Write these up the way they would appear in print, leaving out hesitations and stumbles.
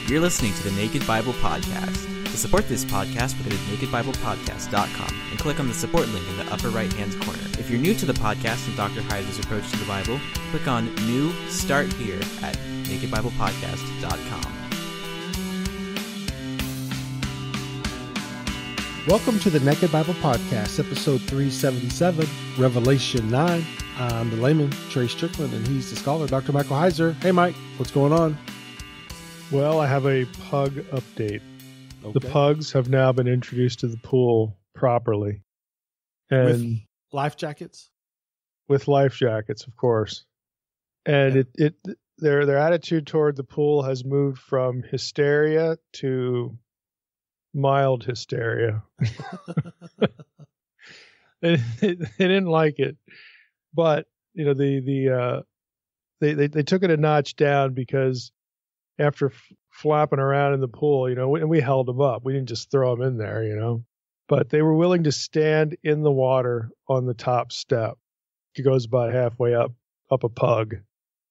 You're listening to the Naked Bible Podcast. To support this podcast, go to nakedbiblepodcast.com and click on the support link in the upper right-hand corner. If you're new to the podcast and Dr. Heiser's approach to the Bible, click on New Start Here at nakedbiblepodcast.com. Welcome to the Naked Bible Podcast, episode 377, Revelation 9. I'm the layman, Trey Strickland, and he's the scholar, Dr. Michael Heiser. Hey, Mike, what's going on? Well, I have a pug update. Okay. The pugs have now been introduced to the pool properly. And With life jackets? with life jackets, of course. And their attitude toward the pool has moved from hysteria to mild hysteria. They didn't like it, but they took it a notch down because after flapping around in the pool, and we held them up. We didn't just throw them in there, but they were willing to stand in the water on the top step. It goes about halfway up a pug.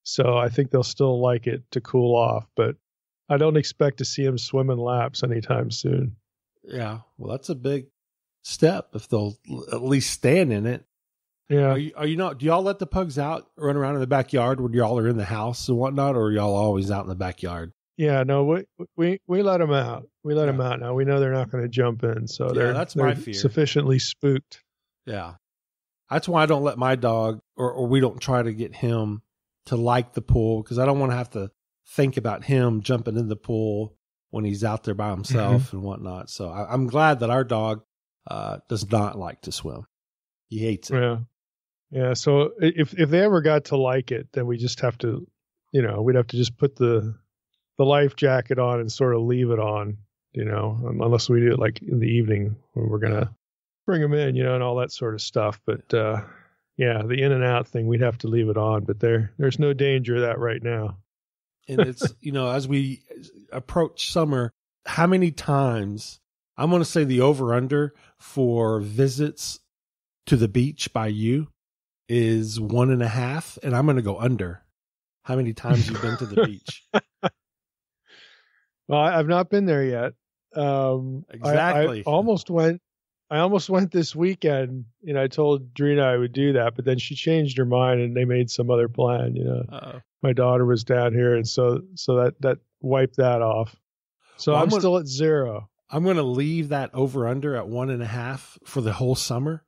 So I think they'll still like it to cool off, but I don't expect to see them swimming laps anytime soon. Yeah, well, that's a big step if they'll at least stand in it. Yeah. Are you not? Do y'all let the pugs out, run around in the backyard when y'all are in the house and whatnot, or are y'all always out in the backyard? Yeah, no, we let them out. We let them out now. We know they're not going to jump in, so that's my fear. Sufficiently spooked. Yeah, that's why I don't let my dog, or we don't try to get him to like the pool, because I don't want to have to think about him jumping in the pool when he's out there by himself and whatnot. So I'm glad that our dog does not like to swim. He hates it. Yeah. So if they ever got to like it, then we just have to, we'd have to just put the life jacket on and sort of leave it on, unless we do it like in the evening when we're going to bring them in, and all that sort of stuff. But the in and out thing, we'd have to leave it on, but there's no danger of that right now. And it's, as we approach summer, how many times, I'm going to say the over-under for visits to the beach by you is 1.5, and I'm going to go under. How many times you've been to the beach? Well, I've not been there yet. Exactly. I almost went this weekend. I told Drina I would do that, but then she changed her mind and they made some other plan. Uh-oh. My daughter was down here, and so that wiped that off. So I'm still at 0. I'm going to leave that over under at 1.5 for the whole summer.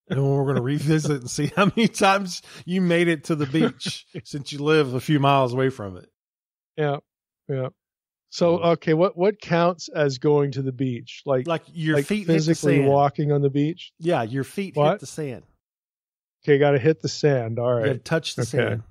And we're going to revisit and see how many times you made it to the beach since you live a few miles away from it. Yeah. So, okay, what counts as going to the beach? Like your feet physically hit the sand. Walking on the beach? Yeah, your feet hit the sand. Okay, got to hit the sand. All right. You got to touch the sand.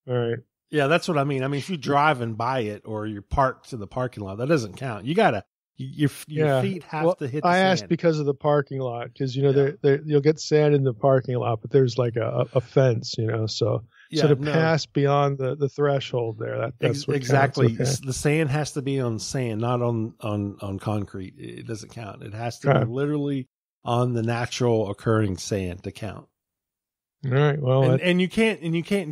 All right. Yeah, that's what I mean. I mean, if you're driving by it or you're parked in the parking lot, that doesn't count. You got to, your feet have to hit the sand. I asked because of the parking lot, because, you'll get sand in the parking lot, but there's like a fence, so to pass beyond the threshold there, that's what exactly. Counts. Okay. The sand has to be on sand, not on concrete. It doesn't count. It has to be literally on the natural occurring sand to count. All right. Well, and you can't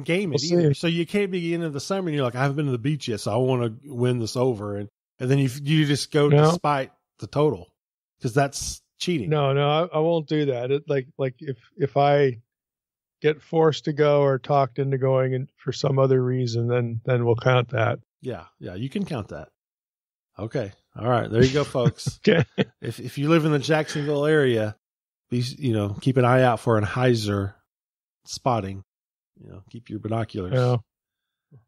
game it either. See. So you can't be into the summer and you're like, I haven't been to the beach yet, so I want to win this over, and then you just go despite the total, because that's cheating. No, I won't do that. It like if I get forced to go or talked into going and for some other reason, then we'll count that. Yeah, you can count that. Okay. All right. There you go, folks. Okay. If you live in the Jacksonville area, keep an eye out for an Heiser spotting. Keep your binoculars and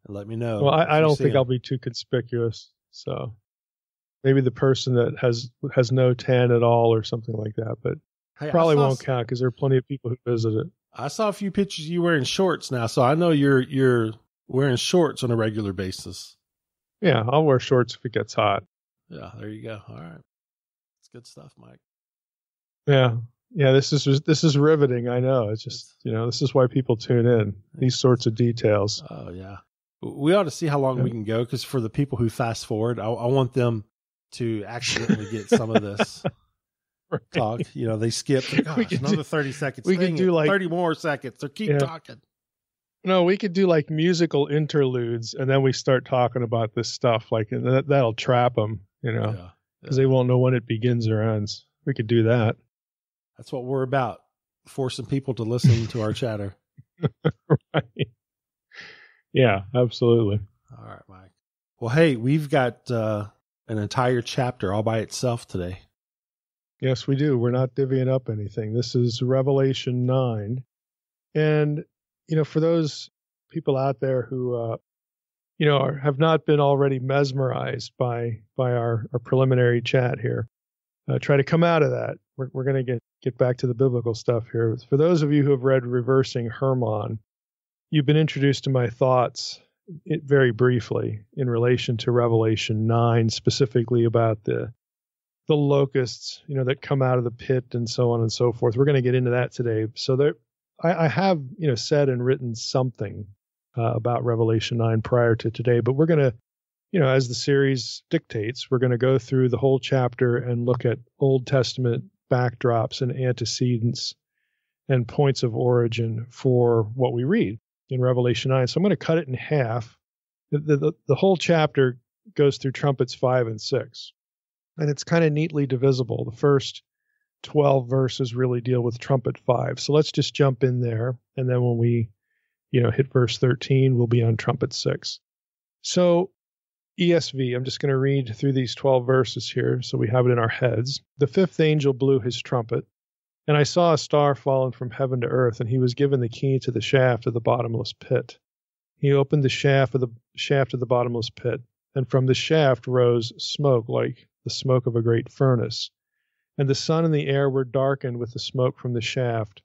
let me know. Well, I don't think I'll be too conspicuous. So maybe the person that has no tan at all or something like that, but probably won't count because there are plenty of people who visit it. I saw a few pictures of you wearing shorts now, so I know you're wearing shorts on a regular basis. Yeah, I'll wear shorts if it gets hot. Yeah, there you go. All right. That's good stuff, Mike. Yeah. Yeah, this is riveting. I know. It's just, this is why people tune in, these sorts of details. Oh, yeah. We ought to see how long we can go, because for the people who fast forward, I want them to accidentally get some of this talk. They skip. Gosh, another 30 seconds. We can do 30 more seconds. So keep talking. No, we could do like musical interludes, and then we start talking about this stuff. Like that'll trap them, because they won't know when it begins or ends. We could do that. That's what we're about, forcing people to listen to our chatter. Right. Yeah, absolutely. All right, Mike. Well, hey, we've got an entire chapter all by itself today. Yes, we do. We're not divvying up anything. This is Revelation 9. And, for those people out there who, have not been already mesmerized by our preliminary chat here, try to come out of that. We're going to get back to the biblical stuff here. For those of you who have read Reversing Hermon, you've been introduced to my thoughts very briefly in relation to Revelation 9, specifically about the locusts, that come out of the pit and so on and so forth. We're going to get into that today. So I have, said and written something about Revelation 9 prior to today, but we're going to, as the series dictates, we're going to go through the whole chapter and look at Old Testament backdrops and antecedents and points of origin for what we read in Revelation 9. So I'm going to cut it in half. The whole chapter goes through trumpets 5 and 6. And it's kind of neatly divisible. The first 12 verses really deal with trumpet 5. So let's just jump in there. And then when we, hit verse 13, we'll be on trumpet 6. So ESV, I'm just going to read through these 12 verses here so we have it in our heads. The fifth angel blew his trumpet, and I saw a star fallen from heaven to earth, and he was given the key to the shaft of the bottomless pit. He opened the shaft of the bottomless pit, and from the shaft rose smoke like the smoke of a great furnace. And the sun and the air were darkened with the smoke from the shaft.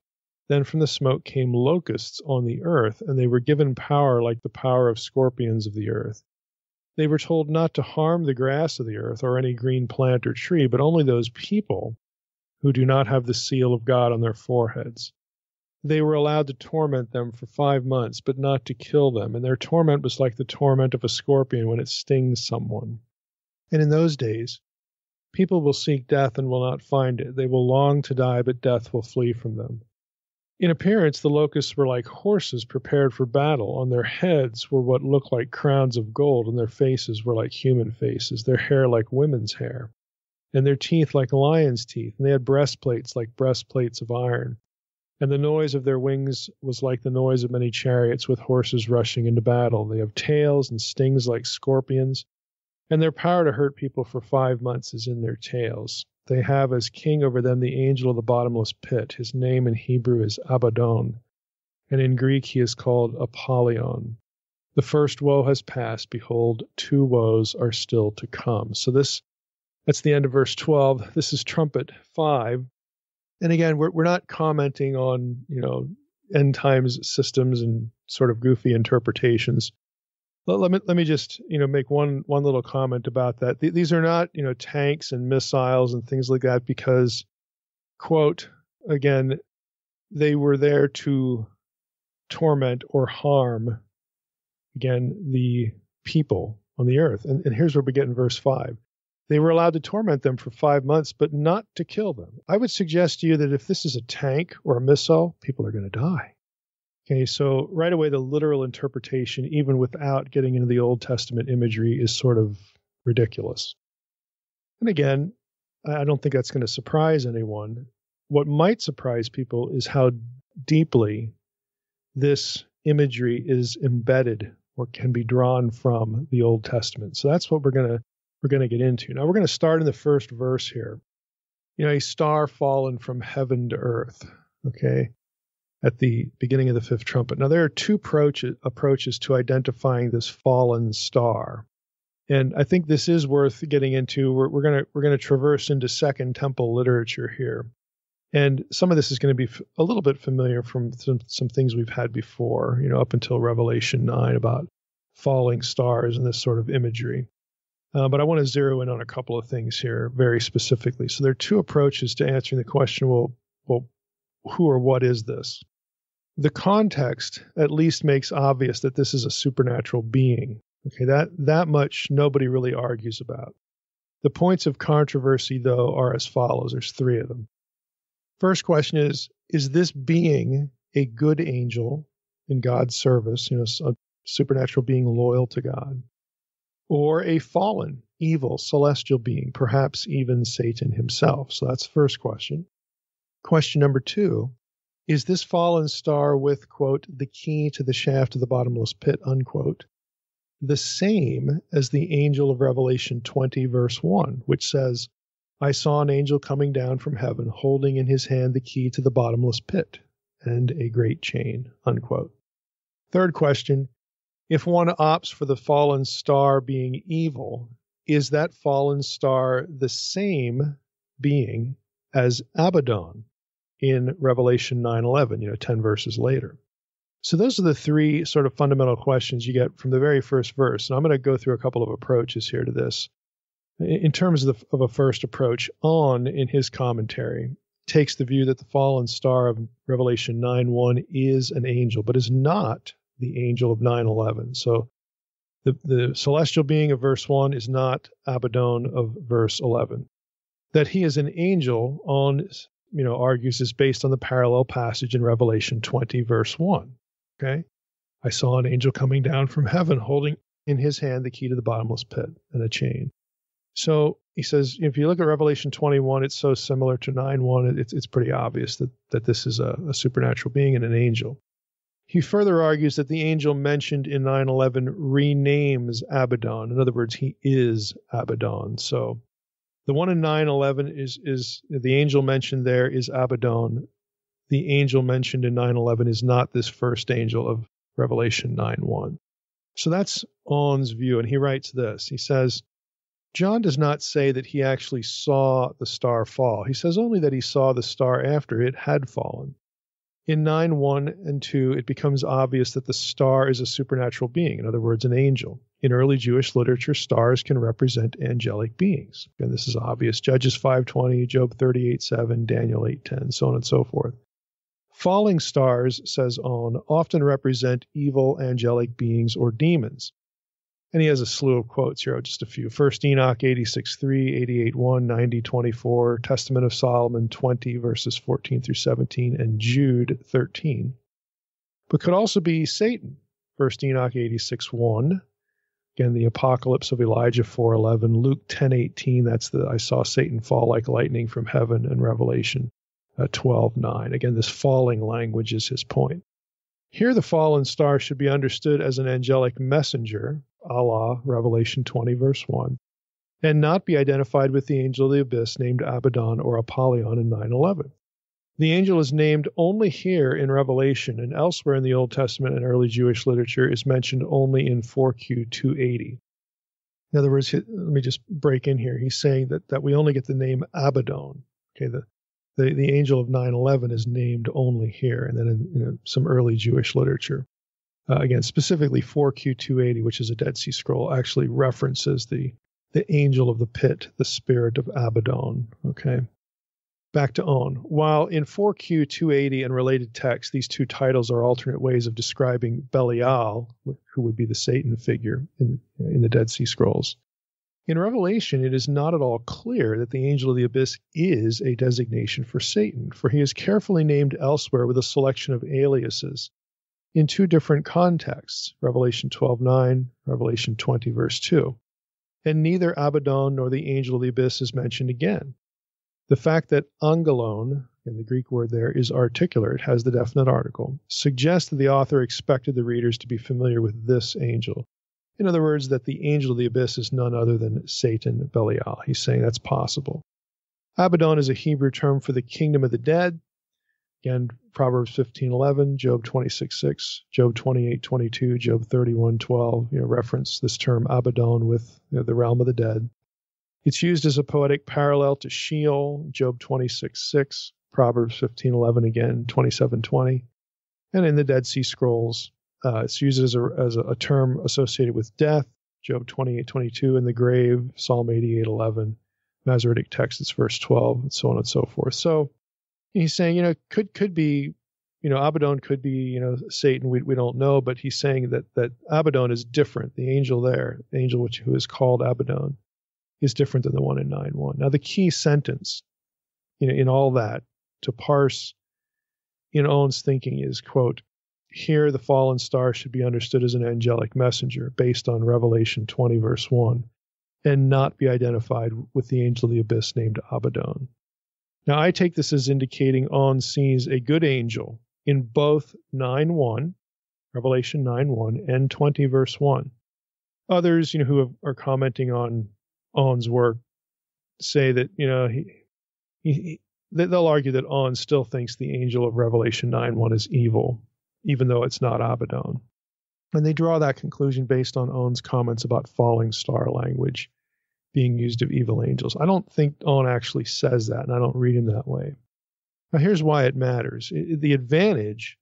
Then from the smoke came locusts on the earth, and they were given power like the power of scorpions of the earth. They were told not to harm the grass of the earth or any green plant or tree, but only those people who do not have the seal of God on their foreheads. They were allowed to torment them for 5 months, but not to kill them, and their torment was like the torment of a scorpion when it stings someone. And in those days, people will seek death and will not find it. They will long to die, but death will flee from them. In appearance, the locusts were like horses prepared for battle. On their heads were what looked like crowns of gold, and their faces were like human faces, their hair like women's hair, and their teeth like lions' teeth. And they had breastplates like breastplates of iron. And the noise of their wings was like the noise of many chariots with horses rushing into battle. They have tails and stings like scorpions, and their power to hurt people for 5 months is in their tails. They have as king over them the angel of the bottomless pit. His name in Hebrew is Abbadon, and in Greek he is called Apollyon. The first woe has passed. Behold, 2 woes are still to come. So that's the end of verse 12. This is trumpet 5. And again, we're not commenting on, end times systems and sort of goofy interpretations. Let me just, make one little comment about that. These are not, tanks and missiles and things like that because, quote, again, they were there to torment or harm, again, the people on the earth. And here's where we get in verse 5. They were allowed to torment them for 5 months, but not to kill them. I would suggest to you that if this is a tank or a missile, people are going to die. Okay, so right away, the literal interpretation, even without getting into the Old Testament imagery, is sort of ridiculous. And again, I don't think that's going to surprise anyone. What might surprise people is how deeply this imagery is embedded or can be drawn from the Old Testament. So that's what we're going to get into. Now we're going to start in the first verse here. A star fallen from heaven to earth. Okay. At the beginning of the fifth trumpet. Now, there are 2 approaches to identifying this fallen star. And I think this is worth getting into. We're going to traverse into Second Temple literature here. And some of this is going to be a little bit familiar from some things we've had before, up until Revelation 9 about falling stars and this sort of imagery. But I want to zero in on a couple of things here very specifically. So there are 2 approaches to answering the question, well, who or what is this? The context at least makes obvious that this is a supernatural being. Okay, that much nobody really argues about. The points of controversy, though, are as follows. There's 3 of them. First question is this being a good angel, in God's service, a supernatural being loyal to God, or a fallen, evil, celestial being, perhaps even Satan himself. So that's the first question. Question number 2, is this fallen star with, quote, the key to the shaft of the bottomless pit, unquote, the same as the angel of Revelation 20, verse 1, which says, I saw an angel coming down from heaven, holding in his hand the key to the bottomless pit and a great chain, unquote. Third question, if one opts for the fallen star being evil, is that fallen star the same being as Abbadon in Revelation 9:11, 10 verses later? So those are the 3 sort of fundamental questions you get from the very first verse. And I'm going to go through a couple of approaches here to this. In terms of a first approach, On, in his commentary, takes the view that the fallen star of Revelation 9:1 is an angel, but is not the angel of 9:11. So the celestial being of verse 1 is not Abbadon of verse 11. That he is an angel, On argues, is based on the parallel passage in Revelation 20, verse 1. Okay? I saw an angel coming down from heaven, holding in his hand the key to the bottomless pit and a chain. So he says, if you look at Revelation 21, it's so similar to 9:1, it's pretty obvious that this is a supernatural being and an angel. He further argues that the angel mentioned in 9:11 renames Abbadon. In other words, he is Abbadon. So the one in 9:11 is the angel mentioned there is Abbadon. The angel mentioned in 9:11 is not this first angel of Revelation 9:1. So that's On's view, and he writes this. He says, John does not say that he actually saw the star fall. He says only that he saw the star after it had fallen. In 9:1 and 2, it becomes obvious that the star is a supernatural being, in other words, an angel. In early Jewish literature, stars can represent angelic beings. And this is obvious. Judges 5:20, Job 38:7, Daniel 8:10, so on and so forth. Falling stars, says On, often represent evil angelic beings or demons. And he has a slew of quotes here, just a few. 1 Enoch 86:3, 88:1, 90:24, Testament of Solomon 20, verses 14 through 17, and Jude 13. But could also be Satan. 1 Enoch 86:1, again, the apocalypse of Elijah 4:11, Luke 10:18, that's I saw Satan fall like lightning from heaven, and Revelation 12:9. Again, this falling language is his point. Here the fallen star should be understood as an angelic messenger, a la Revelation 20, verse 1, and not be identified with the angel of the abyss named Abbadon or Apollyon in 9:11. The angel is named only here in Revelation, and elsewhere in the Old Testament and early Jewish literature is mentioned only in 4Q 280. In other words, let me just break in here. He's saying that we only get the name Abbadon. Okay, the angel of 9:11 is named only here, and then in some early Jewish literature. Again, specifically 4Q 280, which is a Dead Sea Scroll, actually references the angel of the pit, the spirit of Abbadon. Okay, back to On. While in 4Q 280 and related texts, these two titles are alternate ways of describing Belial, who would be the Satan figure in the Dead Sea Scrolls. In Revelation, it is not at all clear that the angel of the abyss is a designation for Satan, for he is carefully named elsewhere with a selection of aliases in 2 different contexts, Revelation 12:9, Revelation 20, verse 2. And neither Abbadon nor the angel of the abyss is mentioned again. The fact that angelon, and the Greek word there, is articular, it has the definite article, suggests that the author expected the readers to be familiar with this angel. In other words, that the angel of the abyss is none other than Satan, Belial. He's saying that's possible. Abbadon is a Hebrew term for the kingdom of the dead. Again, Proverbs 15:11, Job 26:6, Job 28:22, Job 31:12, reference this term Abbadon with the realm of the dead. It's used as a poetic parallel to Sheol, Job 26:6, Proverbs 15:11 again, 27:20, and in the Dead Sea Scrolls, it's used as a term associated with death, Job 28:22, and the grave, Psalm 88:11, Masoretic text, it's verse 12, and so on and so forth. So he's saying, could be, Abbadon could be, Satan. We don't know, but he's saying that Abbadon is different. The angel there, the angel who is called Abbadon, is different than the one in 9:1. Now, the key sentence, in all that to parse in Owen's thinking is, quote, here the fallen star should be understood as an angelic messenger based on Revelation 20, verse 1, and not be identified with the angel of the abyss named Abbadon. Now, I take this as indicating On sees a good angel in both 9:1, Revelation 9:1, and 20, verse 1. Others, who are commenting on On's work say that, they'll argue that On still thinks the angel of Revelation 9:1 is evil, even though it's not Abbadon. And they draw that conclusion based on On's comments about falling star language being used of evil angels. I don't think On actually says that, and I don't read him that way. Now, here's why it matters. The advantage,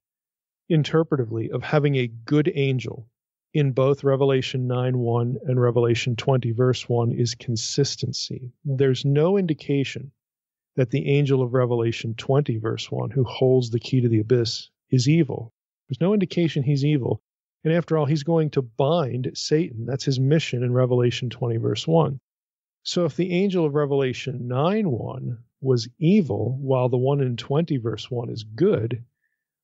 interpretively, of having a good angel in both Revelation 9:1 and Revelation 20, verse 1, is consistency. There's no indication that the angel of Revelation 20, verse 1, who holds the key to the abyss, is evil. There's no indication he's evil. And after all, he's going to bind Satan. That's his mission in Revelation 20, verse 1. So if the angel of Revelation 9:1 was evil, while the one in 20, verse 1 is good,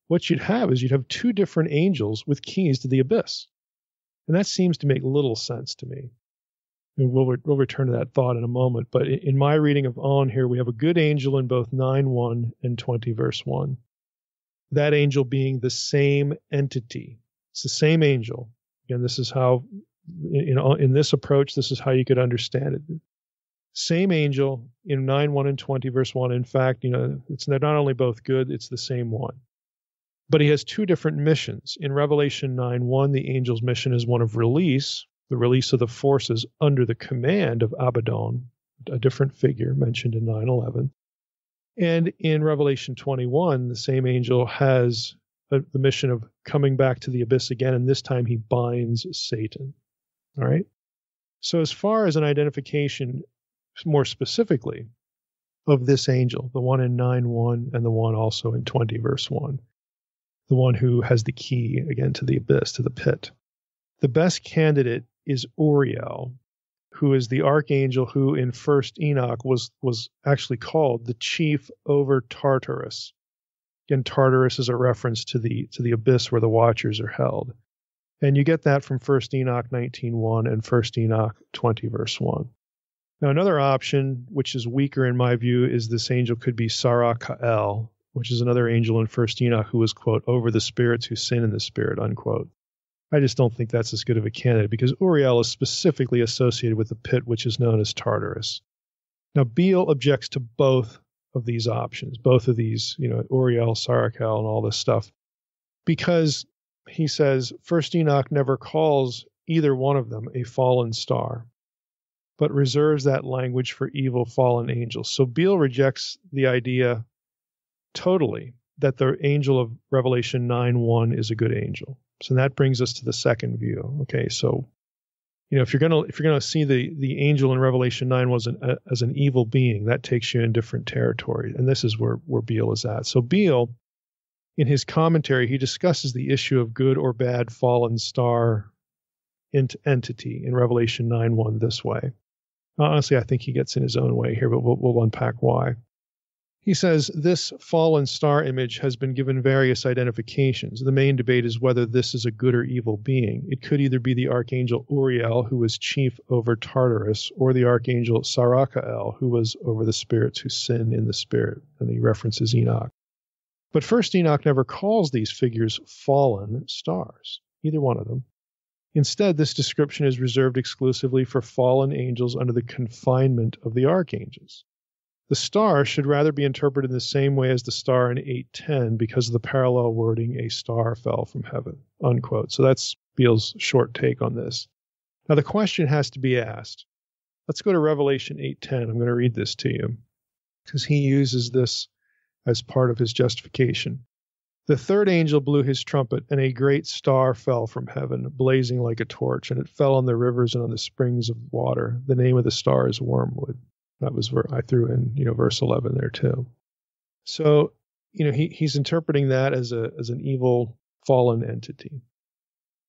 what you'd have is you'd have two different angels with keys to the abyss. And that seems to make little sense to me. And we'll return to that thought in a moment. But in my reading of On here, we have a good angel in both 9:1 and 20, verse 1. That angel being the same entity. It's the same angel. Again, this is how, in this approach, this is how you could understand it. Same angel in 9:1 and 20, verse 1. In fact, they're not only both good, it's the same one. But he has two different missions. In Revelation 9:1, the angel's mission is one of release, the release of the forces under the command of Abbadon, a different figure mentioned in 9:11. And in Revelation 21, the same angel has the mission of coming back to the abyss again, and this time he binds Satan. All right? So as far as an identification, more specifically, of this angel, the one in 9:1 and the one also in 20, verse 1, the one who has the key, again, to the abyss, to the pit, the best candidate is Uriel, who is the archangel who in 1st Enoch was actually called the chief over Tartarus. Again, Tartarus is a reference to the abyss where the watchers are held. And you get that from 1st Enoch 19:1 and 1st Enoch 20, verse 1. Now, another option, which is weaker in my view, is this angel could be Sarakael, which is another angel in 1st Enoch who was, quote, over the spirits who sin in the spirit, unquote. I just don't think that's as good of a candidate because Uriel is specifically associated with the pit which is known as Tartarus. Now, Beale objects to both of these options, both of these, Uriel, Sarakael, and all this stuff, because he says 1st Enoch never calls either one of them a fallen star, but reserves that language for evil fallen angels. So Beale rejects the idea totally that the angel of Revelation 9:1 is a good angel. So that brings us to the second view. Okay, so if you're gonna see the angel in Revelation 9 as an evil being, that takes you in different territory, and this is where Beale is at. So Beale, in his commentary, he discusses the issue of good or bad fallen star entity in Revelation 9:1 this way. Honestly, I think he gets in his own way here, but we'll unpack why. He says this fallen star image has been given various identifications. The main debate is whether this is a good or evil being. It could either be the archangel Uriel, who was chief over Tartarus, or the archangel Sarakael, who was over the spirits who sin in the spirit. And he references Enoch. But 1st Enoch never calls these figures fallen stars, either one of them. Instead, this description is reserved exclusively for fallen angels under the confinement of the archangels. The star should rather be interpreted in the same way as the star in 8:10 because of the parallel wording, a star fell from heaven, unquote. So that's Beale's short take on this. Now the question has to be asked. Let's go to Revelation 8:10. I'm going to read this to you because he uses this as part of his justification. The third angel blew his trumpet, and a great star fell from heaven, blazing like a torch, and it fell on the rivers and on the springs of water. The name of the star is Wormwood. That was where I threw in, verse 11 there too. So, he's interpreting that as an evil fallen entity.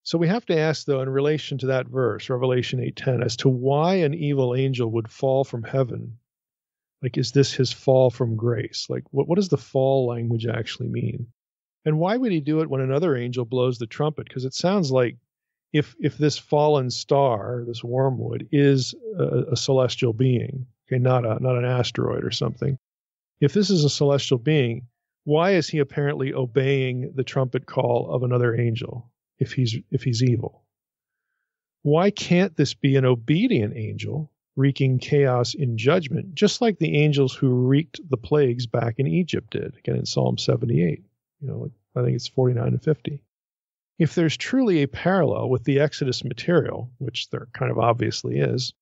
So we have to ask, though, in relation to that verse, Revelation 8:10, as to why an evil angel would fall from heaven. Like, is this his fall from grace? Like, what does the fall language actually mean? And why would he do it when another angel blows the trumpet? Because it sounds like if this fallen star, this wormwood, is a celestial being, okay, not an asteroid or something. If this is a celestial being, why is he apparently obeying the trumpet call of another angel if he's evil? Why can't this be an obedient angel wreaking chaos in judgment, just like the angels who wreaked the plagues back in Egypt did, again in Psalm 78, I think it's 49 and 50. If there's truly a parallel with the Exodus material, which there kind of obviously is,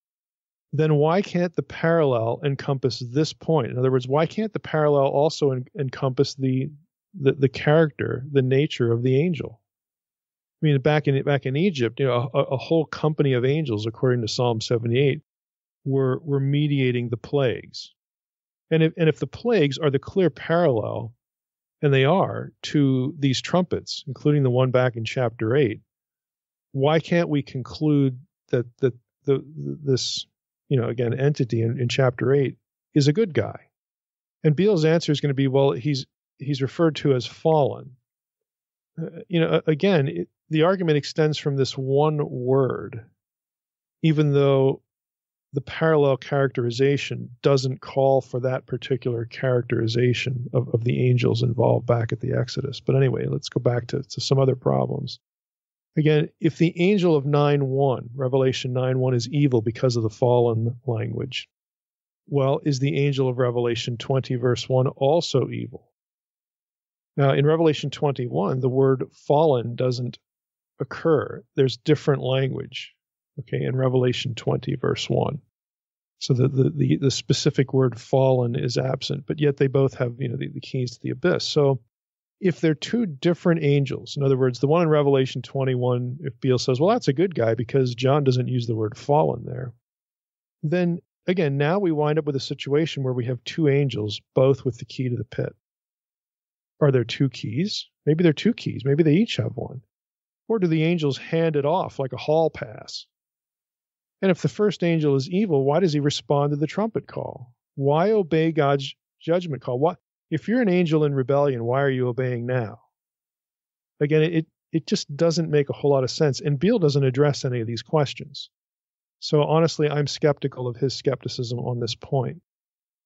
then why can't the parallel encompass this point? In other words, why can't the parallel also encompass the character, the nature of the angel? I mean, back in Egypt, a whole company of angels, according to Psalm 78, were mediating the plagues. And if the plagues are the clear parallel, and they are, to these trumpets, including the one back in chapter 8, why can't we conclude that this entity in chapter 8 is a good guy? And Beale's answer is going to be, well, he's referred to as fallen. The argument extends from this one word, even though the parallel characterization doesn't call for that particular characterization of the angels involved back at the Exodus. But anyway, let's go back to some other problems. Again, if the angel of 9:1, Revelation 9:1, is evil because of the fallen language, well, is the angel of Revelation 20, verse 1 also evil? Now, in Revelation 21, the word fallen doesn't occur. There's different language, okay, in Revelation 20, verse 1. So the specific word fallen is absent, but yet they both have, the keys to the abyss. So if they're two different angels, in other words, the one in Revelation 21, if Beale says, well, that's a good guy because John doesn't use the word fallen there, then again, now we wind up with a situation where we have two angels, both with the key to the pit. Are there two keys? Maybe there are two keys. Maybe they each have one. Or do the angels hand it off like a hall pass? And if the first angel is evil, why does he respond to the trumpet call? Why obey God's judgment call? If you're an angel in rebellion, why are you obeying now? Again, it just doesn't make a whole lot of sense. And Beale doesn't address any of these questions. So honestly, I'm skeptical of his skepticism on this point.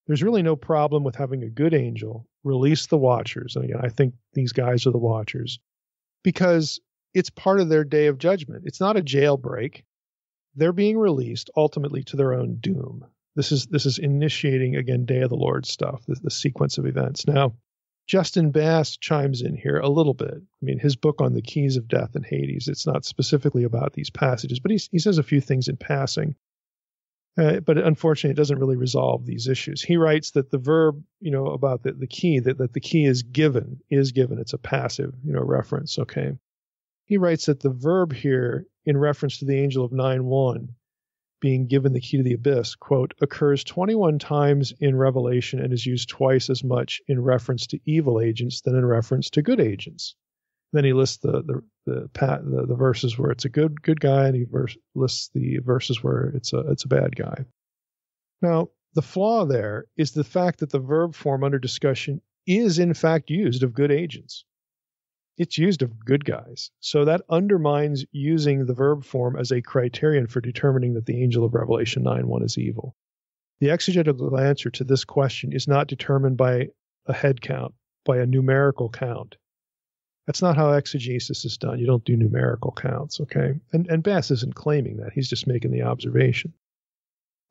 There's really no problem with having a good angel release the watchers. And again, I think these guys are the watchers because it's part of their day of judgment. It's not a jailbreak. They're being released ultimately to their own doom. This is initiating, again, Day of the Lord stuff, the sequence of events. Now, Justin Bass chimes in here a little bit. I mean, his book on the keys of death and Hades, it's not specifically about these passages, but he says a few things in passing. But unfortunately, it doesn't really resolve these issues. He writes that the verb, about the key, that the key is given. It's a passive, reference, okay? He writes that the verb here, in reference to the angel of 9:1 being given the key to the abyss, quote, occurs 21 times in Revelation and is used twice as much in reference to evil agents than in reference to good agents. Then he lists the verses where it's a good guy, and he lists the verses where it's a bad guy. Now, the flaw there is the fact that the verb form under discussion is in fact used of good agents. It's used of good guys. So that undermines using the verb form as a criterion for determining that the angel of Revelation 9:1 is evil. The exegetical answer to this question is not determined by a head count, by a numerical count. That's not how exegesis is done. You don't do numerical counts, okay? And Bass isn't claiming that. He's just making the observation.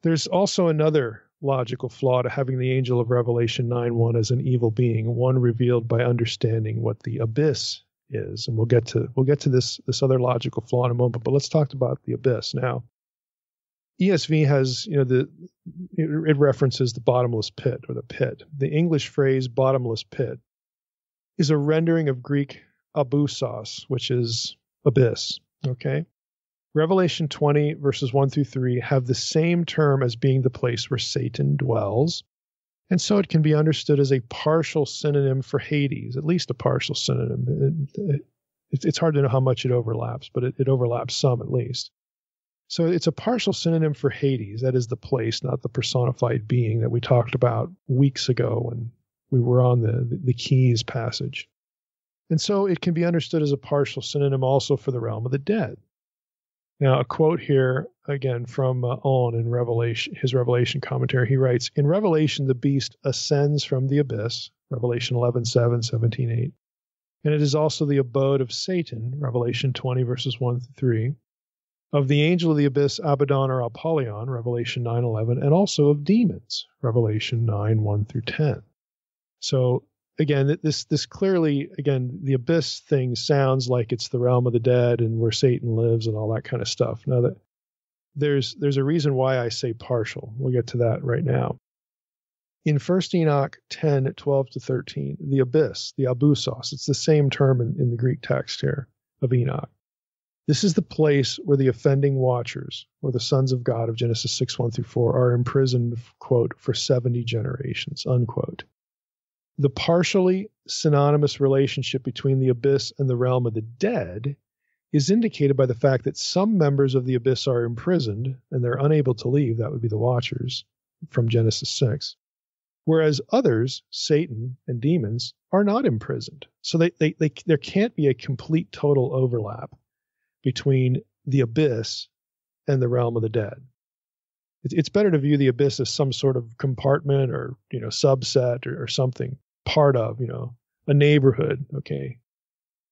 There's also another logical flaw to having the angel of Revelation 9:1 as an evil being, one revealed by understanding what the abyss is. And we'll get to this other logical flaw in a moment, but let's talk about the abyss now. ESV has, it references the bottomless pit or the pit. The English phrase bottomless pit is a rendering of Greek abyssos, which is abyss, okay? Revelation 20, verses 1 through 3 have the same term as being the place where Satan dwells. And so it can be understood as a partial synonym for Hades, at least a partial synonym. It's hard to know how much it overlaps, but it overlaps some at least. So it's a partial synonym for Hades. That is the place, not the personified being that we talked about weeks ago when we were on the keys passage. And so it can be understood as a partial synonym also for the realm of the dead. Now, a quote here, again, from On in Revelation, his Revelation commentary. He writes, in Revelation, the beast ascends from the abyss, Revelation 11:7, 17:8. And it is also the abode of Satan, Revelation 20, verses 1 through 3. Of the angel of the abyss, Abbadon or Apollyon, Revelation 9:11, and also of demons, Revelation 9, 1 through 10. So, again, this clearly, again, the abyss thing sounds like it's the realm of the dead and where Satan lives and all that kind of stuff. Now, that there's a reason why I say partial. We'll get to that right now. In 1 Enoch 10, 12 to 13, the abyss, the abusos, it's the same term in the Greek text here of Enoch. This is the place where the offending watchers, or the sons of God of Genesis 6, 1 through 4, are imprisoned, quote, for 70 generations, unquote. The partially synonymous relationship between the abyss and the realm of the dead is indicated by the fact that some members of the abyss are imprisoned and they're unable to leave. That would be the watchers from Genesis 6. Whereas others, Satan and demons, are not imprisoned. So there can't be a complete total overlap between the abyss and the realm of the dead. It's better to view the abyss as some sort of compartment or, subset or something, part of, a neighborhood, okay,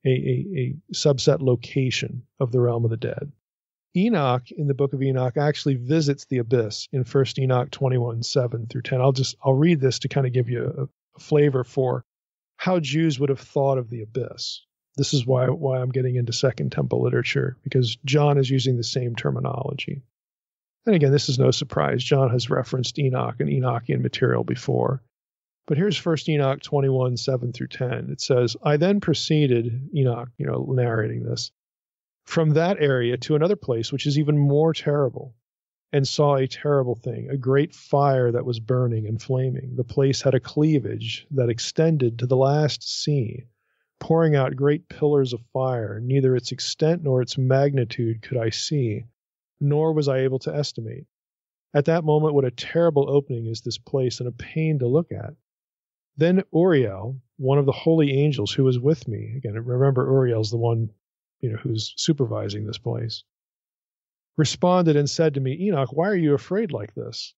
a subset location of the realm of the dead. Enoch, in the book of Enoch, actually visits the abyss in 1 Enoch 21, 7 through 10. I'll read this to kind of give you a flavor for how Jews would have thought of the abyss. This is why I'm getting into Second Temple literature, because John is using the same terminology. And again, this is no surprise. John has referenced Enoch and Enochian material before. But here's 1 Enoch 21, 7 through 10. It says, I then proceeded, Enoch, narrating this, from that area to another place, which is even more terrible, and saw a terrible thing, a great fire that was burning and flaming. The place had a cleavage that extended to the last sea, pouring out great pillars of fire. Neither its extent nor its magnitude could I see, nor was I able to estimate. At that moment, what a terrible opening is this place, and a pain to look at. Then Uriel, one of the holy angels who was with me, again, remember Uriel's the one, who's supervising this place, responded and said to me, Enoch, why are you afraid like this?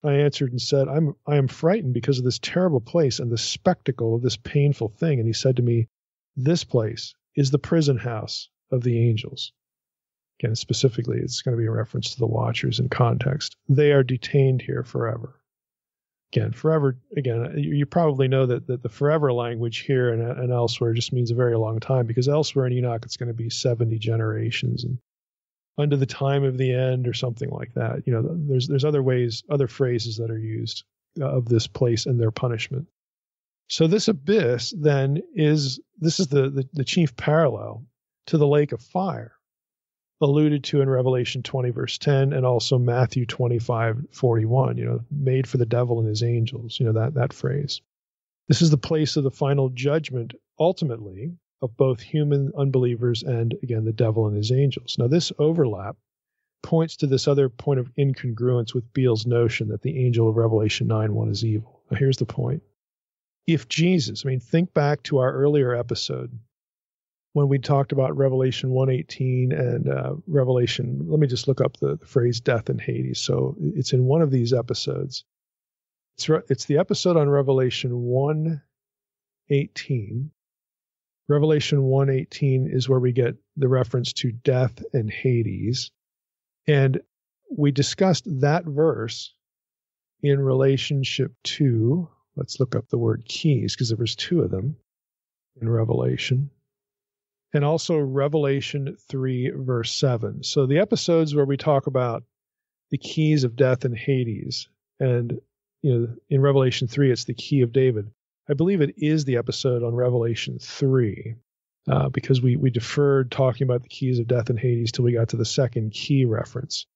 I answered and said, I am frightened because of this terrible place and the spectacle of this painful thing. And he said to me, this place is the prison house of the angels. Again, specifically, it's going to be a reference to the watchers in context. They are detained here forever. Again, forever, you probably know that the forever language here and elsewhere just means a very long time, because elsewhere in Enoch, it's going to be 70 generations and unto the time of the end or something like that. There's other phrases that are used of this place and their punishment. So this abyss then is the chief parallel to the lake of fire, alluded to in Revelation 20, verse 10, and also Matthew 25, 41, made for the devil and his angels, that phrase. This is the place of the final judgment, ultimately, of both human unbelievers and, again, the devil and his angels. Now, this overlap points to this other point of incongruence with Beale's notion that the angel of Revelation 9:1 is evil. Now, here's the point. If Jesus, think back to our earlier episode when we talked about Revelation 1:18 and Revelation, let me just look up the phrase death and Hades. So it's in one of these episodes. It's the episode on Revelation 1:18. Revelation 1:18 is where we get the reference to death and Hades. And we discussed that verse in relationship to, let's look up the word keys, because there was two of them in Revelation. And also Revelation 3, verse 7. So the episodes where we talk about the keys of death and Hades, and in Revelation 3, it's the key of David. I believe it is the episode on Revelation 3, because we deferred talking about the keys of death and Hades till we got to the second key reference.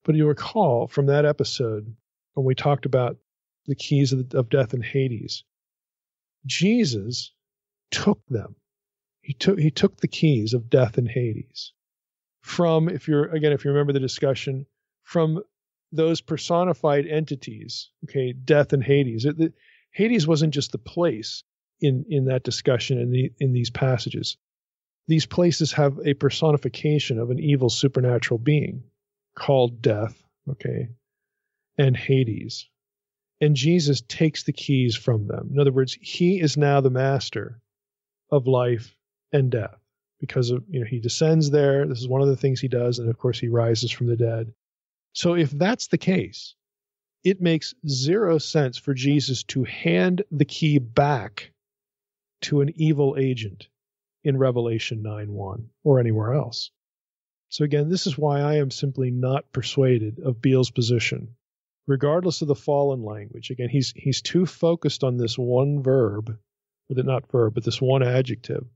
But you'll recall from that episode, when we talked about the keys of death and Hades, Jesus took them. He took the keys of death and Hades from, if you remember the discussion, from those personified entities, okay, death and Hades. Hades wasn't just the place. in that discussion in these passages. These places have a personification of an evil supernatural being called death, okay, and Hades. And Jesus takes the keys from them. In other words, he is now the master of life and death because of, he descends there. This is one of the things he does. And of course, he rises from the dead. So if that's the case, it makes zero sense for Jesus to hand the key back to an evil agent in Revelation 9:1 or anywhere else. So again, this is why I am simply not persuaded of Beale's position, regardless of the fallen language. Again, he's too focused on this one verb, but this one adjective,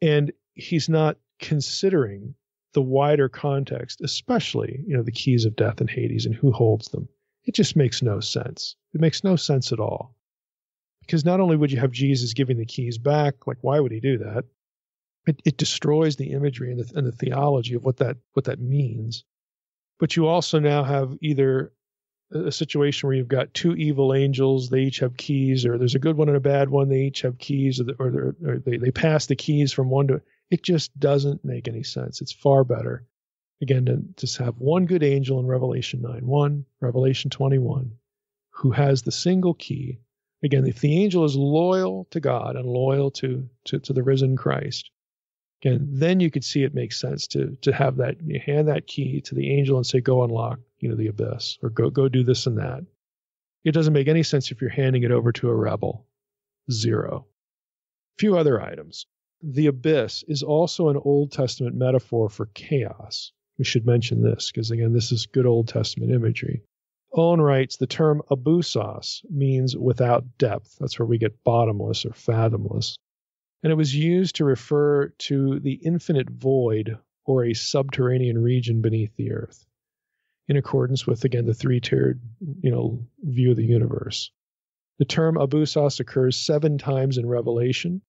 and he's not considering the wider context, especially the keys of death and Hades and who holds them. It just makes no sense. It makes no sense at all, because not only would you have Jesus giving the keys back, like why would he do that? It destroys the imagery and the theology of what that means. But you also now have either a situation where you've got two evil angels, they each have keys, or there's a good one and a bad one, they each have keys, or they pass the keys from one to. It just doesn't make any sense. It's far better, again, to just have one good angel in Revelation 9:1, Revelation 21, who has the single key. Again, if the angel is loyal to God and loyal to the risen Christ, again, then you could see it makes sense to have that, you hand that key to the angel and say, go unlock, the abyss, or go do this and that. It doesn't make any sense if you're handing it over to a rebel. Zero. A few other items. The abyss is also an Old Testament metaphor for chaos. We should mention this because, again, this is good Old Testament imagery. Owen writes, the term abusos means without depth. That's where we get bottomless or fathomless. And it was used to refer to the infinite void or a subterranean region beneath the earth, in accordance with, again, the three-tiered, view of the universe. The term abusos occurs 7 times in Revelation.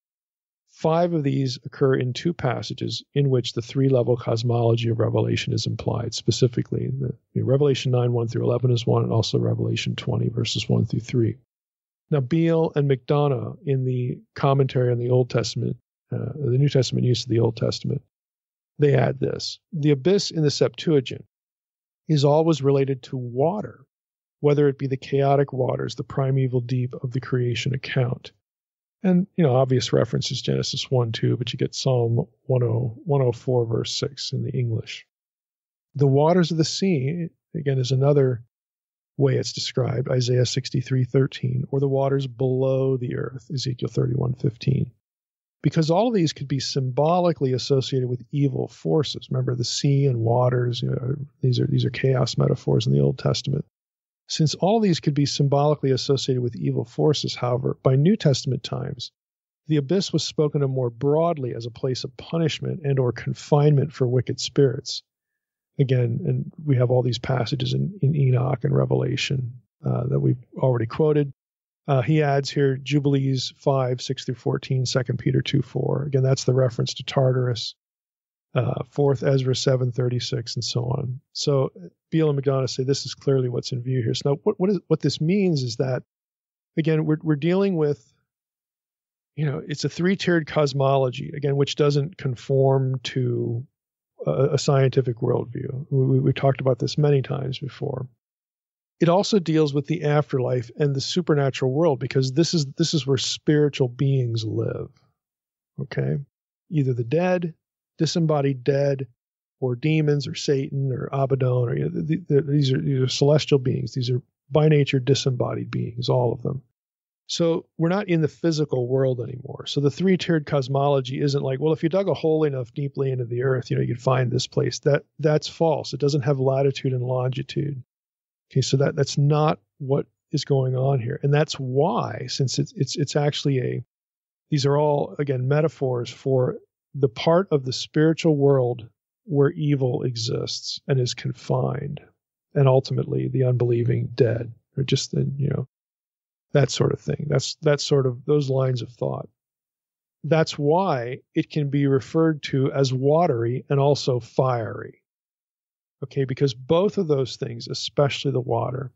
5 of these occur in 2 passages in which the 3-level cosmology of Revelation is implied, specifically. Revelation 9:1 through 11 is one, and also Revelation 20, verses 1 through 3. Now, Beale and McDonough, in the commentary on the Old Testament, the New Testament use of the Old Testament, they add this. The abyss in the Septuagint is always related to water, whether it be the chaotic waters, the primeval deep of the creation account. And, obvious reference is Genesis 1:2, but you get Psalm 104, verse 6 in the English. The waters of the sea, again, is another way it's described, Isaiah 63:13, or the waters below the earth, Ezekiel 31:15. Because all of these could be symbolically associated with evil forces. Remember, the sea and waters, these are chaos metaphors in the Old Testament. Since all these could be symbolically associated with evil forces, however, by New Testament times, the abyss was spoken of more broadly as a place of punishment and or confinement for wicked spirits. Again, and we have all these passages in Enoch and Revelation that we've already quoted. He adds here Jubilees 5:6 through 14, 2 Peter 2:4. Again, that's the reference to Tartarus. 4th Ezra 7:36, and so on. So Beale and McDonough say this is clearly what's in view here. So now what this means is that, again, we're dealing with, it's a 3-tiered cosmology, again, which doesn't conform to a scientific worldview. We talked about this many times before. It also deals with the afterlife and the supernatural world, because this is where spiritual beings live. Okay? Either the dead, disembodied dead, or demons, or Satan, or Abbadon, or these are celestial beings. These are by nature disembodied beings, all of them. So we're not in the physical world anymore. So the 3-tiered cosmology isn't like, well, if you dug a hole enough deeply into the earth, you could find this place. That's false. It doesn't have latitude and longitude. Okay, so that's not what is going on here, and that's why, since it's actually these are all, again, metaphors for the part of the spiritual world where evil exists and is confined, and ultimately the unbelieving dead, or just that sort of thing. That's sort of those lines of thought. That's why it can be referred to as watery and also fiery. Okay, because both of those things, especially the water,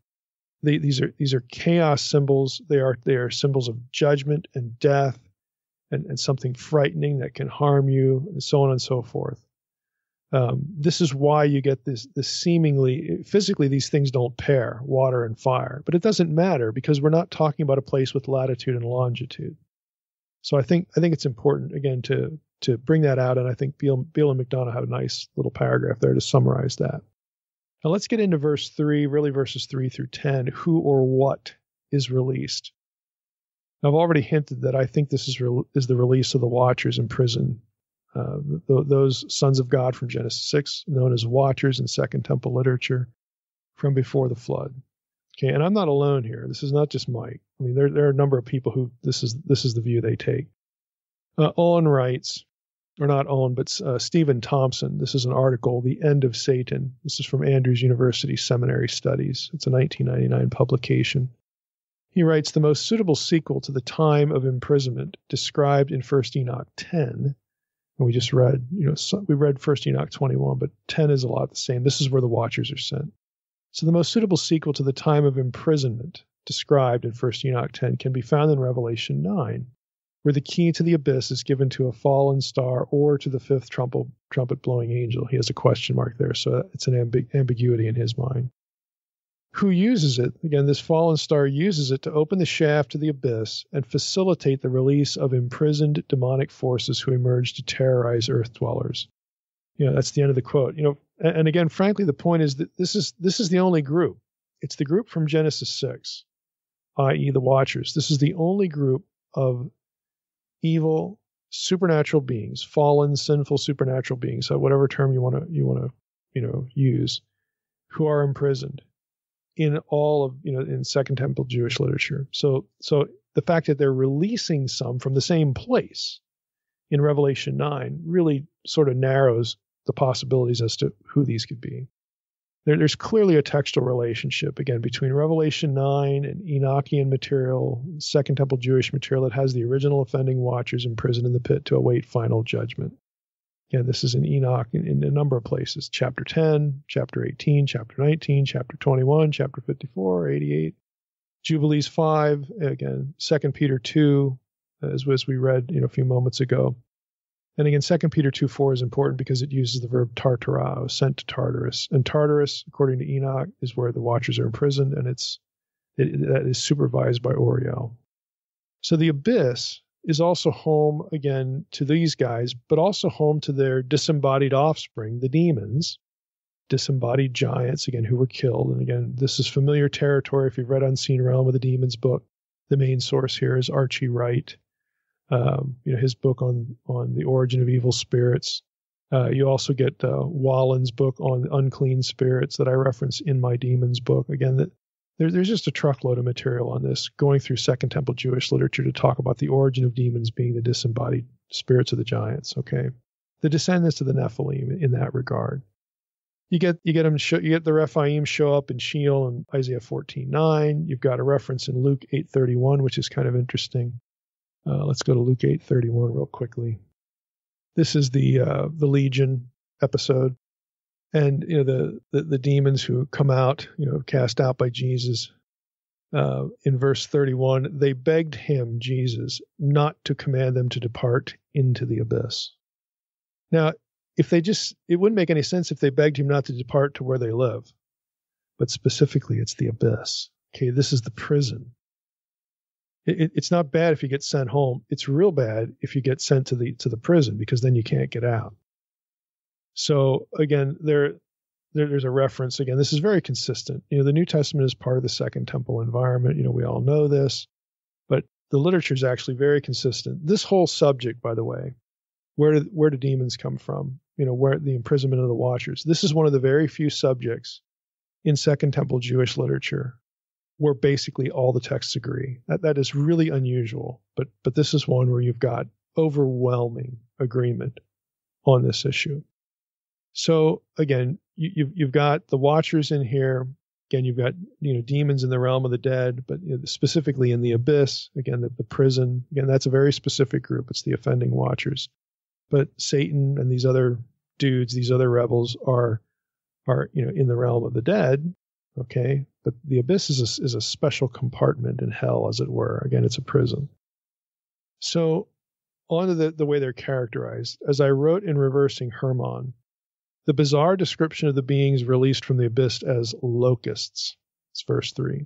these are chaos symbols. They are symbols of judgment and death and something frightening that can harm you, and so on and so forth. This is why you get this seemingly, physically, these things don't pair, water and fire. But it doesn't matter because we're not talking about a place with latitude and longitude. So I think it's important, again, to bring that out. And I think Beale and McDonough have a nice little paragraph there to summarize that. Now let's get into verse 3, really verses 3 through 10. Who or what is released? Now, I've already hinted that I think this is the release of the watchers in prison. Those sons of God from Genesis 6, known as watchers in Second Temple literature from before the flood. Okay, and I'm not alone here. This is not just Mike. I mean, there are a number of people who this is the view they take. Owen writes, or not Owen, but Stephen Thompson. This is an article, The End of Satan. This is from Andrews University Seminary Studies. It's a 1999 publication. He writes, the most suitable sequel to the time of imprisonment described in 1 Enoch 10. And we just read, we read 1 Enoch 21, but 10 is a lot the same. This is where the watchers are sent. So the most suitable sequel to the time of imprisonment described in 1 Enoch 10 can be found in Revelation 9, where the key to the abyss is given to a fallen star or to the fifth trumpet blowing angel. He has a question mark there, so it's an ambiguity in his mind. Who uses it? Again, this fallen star uses it to open the shaft to the abyss and facilitate the release of imprisoned demonic forces who emerge to terrorize earth dwellers. That's the end of the quote. And again, frankly, the point is that this is the only group. It's the group from Genesis 6, i.e. the Watchers. This is the only group of evil supernatural beings, fallen, sinful supernatural beings, so whatever term you want to use, who are imprisoned in all of, in Second Temple Jewish literature. So the fact that they're releasing some from the same place in Revelation 9 really sort of narrows the possibilities as to who these could be. There's clearly a textual relationship, again, between Revelation 9 and Enochian material, Second Temple Jewish material that has the original offending watchers imprisoned in the pit to await final judgment. Again, this is in Enoch in a number of places. Chapter 10, chapter 18, chapter 19, chapter 21, chapter 54, 88, Jubilees 5, again, 2 Peter 2, as we read a few moments ago. And again, 2 Peter 2:4 is important because it uses the verb tartarao, sent to Tartarus. And Tartarus, according to Enoch, is where the watchers are imprisoned, and that is supervised by Uriel. So the abyss is also home, again, to these guys, but also home to their disembodied offspring, the demons, disembodied giants, again, who were killed. And again, this is familiar territory. If you've read Unseen Realm of the Demons book, the main source here is Archie Wright. His book on the origin of evil spirits. You also get Wallen's book on unclean spirits that I reference in my demons book. Again, there's just a truckload of material on this, going through Second Temple Jewish literature to talk about the origin of demons being the disembodied spirits of the giants. Okay, the descendants of the Nephilim in that regard. You get the Rephaim show up in Sheol in Isaiah 14:9. You've got a reference in Luke 8:31, which is kind of interesting. Let's go to Luke 8:31 real quickly. This is the Legion episode, and the demons who come out, cast out by Jesus. In verse 31, they begged him, Jesus, not to command them to depart into the abyss. Now, it wouldn't make any sense if they begged him not to depart to where they live, but specifically, it's the abyss. Okay, this is the prison. It's not bad if you get sent home. It's real bad if you get sent to the prison, because then you can't get out. So again, there's a reference. Again, this is very consistent. The New Testament is part of the Second Temple environment. We all know this, but the literature is actually very consistent. This whole subject, by the way, where do demons come from? Where the imprisonment of the Watchers. This is one of the very few subjects in Second Temple Jewish literature where basically all the texts agree. That is really unusual, but this is one where you've got overwhelming agreement on this issue. So again, you've got the Watchers in here. Again, you've got demons in the realm of the dead, but specifically in the abyss. Again, the prison. Again, that's a very specific group. It's the offending Watchers. But Satan and these other dudes, these other rebels are in the realm of the dead. Okay, but the abyss is a special compartment in hell, as it were. Again, it's a prison. So on to the way they're characterized. As I wrote in Reversing Hermann, the bizarre description of the beings released from the abyss as locusts, it's verse 3,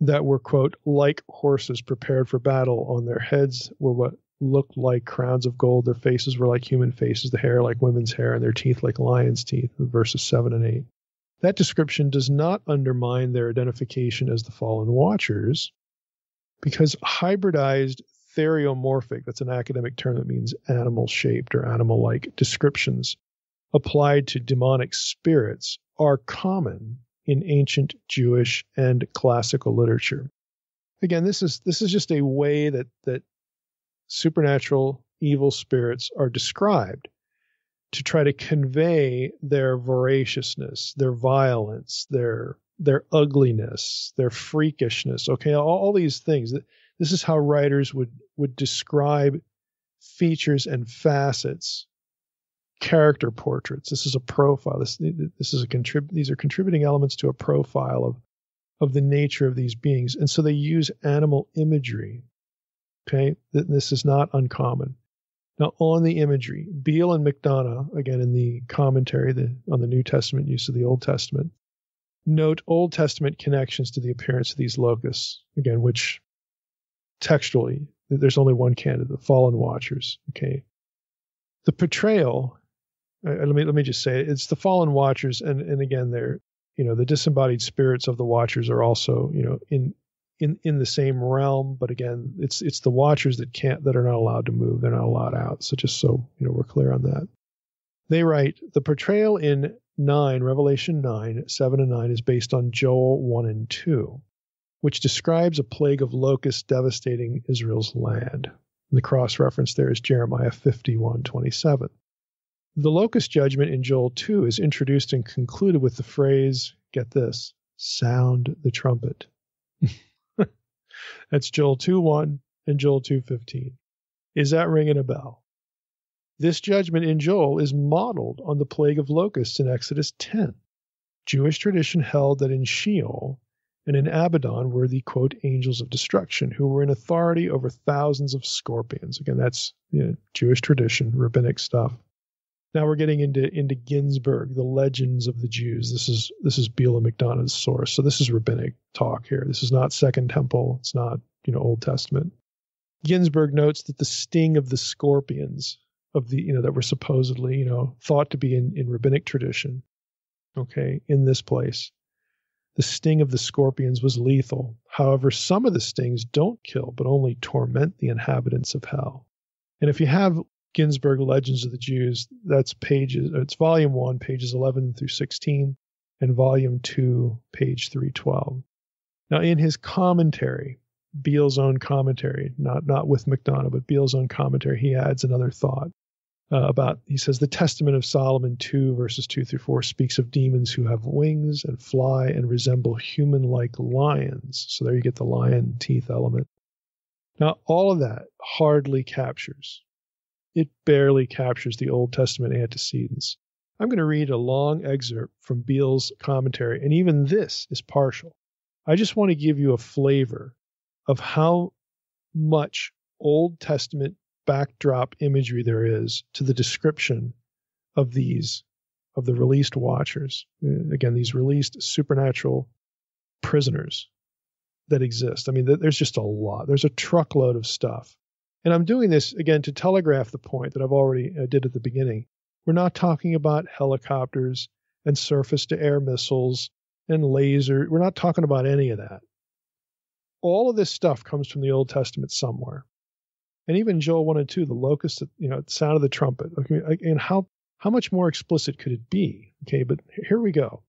that were, quote, like horses prepared for battle. On their heads were what looked like crowns of gold. Their faces were like human faces, the hair like women's hair, and their teeth like lions' teeth, verses 7 and 8. That description does not undermine their identification as the fallen watchers, because hybridized theriomorphic, that's an academic term that means animal-shaped or animal-like descriptions applied to demonic spirits are common in ancient Jewish and classical literature. Again, this is just a way that supernatural evil spirits are described to try to convey their voraciousness, their violence, their ugliness, their freakishness. Okay, all these things. This is how writers would describe features and facets, character portraits. This is a profile. These are contributing elements to a profile of the nature of these beings. And so they use animal imagery. Okay, this is not uncommon. Now, on the imagery, Beale and McDonough, again in the commentary on the New Testament use of the Old Testament, note Old Testament connections to the appearance of these locusts, again, which textually, there's only one candidate, the fallen watchers. Okay, the portrayal, let me just say it, it's the fallen watchers, and again, they're, the disembodied spirits of the watchers are also, in the same realm, but again, it's the watchers that are not allowed to move. They're not allowed out. So just so we're clear on that. They write, the portrayal in Revelation 9, 7 and 9 is based on Joel 1 and 2, which describes a plague of locusts devastating Israel's land. And the cross-reference there is Jeremiah 51:27. The locust judgment in Joel 2 is introduced and concluded with the phrase, get this, sound the trumpet. That's Joel 2:1 and Joel 2:15. Is that ringing a bell? This judgment in Joel is modeled on the plague of locusts in Exodus 10. Jewish tradition held that in Sheol and in Abbadon were the, quote, angels of destruction, who were in authority over thousands of scorpions. Again, that's Jewish tradition, rabbinic stuff. Now we're getting into Ginsburg, the legends of the Jews. This is Beale and McDonough's source. So this is rabbinic talk here. This is not Second Temple. It's not Old Testament. Ginsburg notes that the sting of the scorpions of the that were supposedly thought to be in rabbinic tradition. Okay, in this place, the sting of the scorpions was lethal. However, some of the stings don't kill, but only torment the inhabitants of hell. And if you have Ginsburg Legends of the Jews, it's volume 1, pages 11 through 16, and volume 2, page 312. Now, in his commentary, Beale's own commentary, not with McDonough, but Beale's own commentary, he adds another thought he says, the Testament of Solomon 2, verses 2 through 4, speaks of demons who have wings and fly and resemble human-like lions. So there you get the lion teeth element. Now, all of that hardly captures. It barely captures the Old Testament antecedents. I'm going to read a long excerpt from Beale's commentary, and even this is partial. I just want to give you a flavor of how much Old Testament backdrop imagery there is to the description of the released watchers. Again, these released supernatural prisoners that exist. I mean, there's just a lot. There's a truckload of stuff. And I'm doing this, again, to telegraph the point that I've already did at the beginning. We're not talking about helicopters and surface-to-air missiles and laser. We're not talking about any of that. All of this stuff comes from the Old Testament somewhere. And even Joel 1 and 2, the locust, the sound of the trumpet. Okay, and how much more explicit could it be? Okay, but here we go.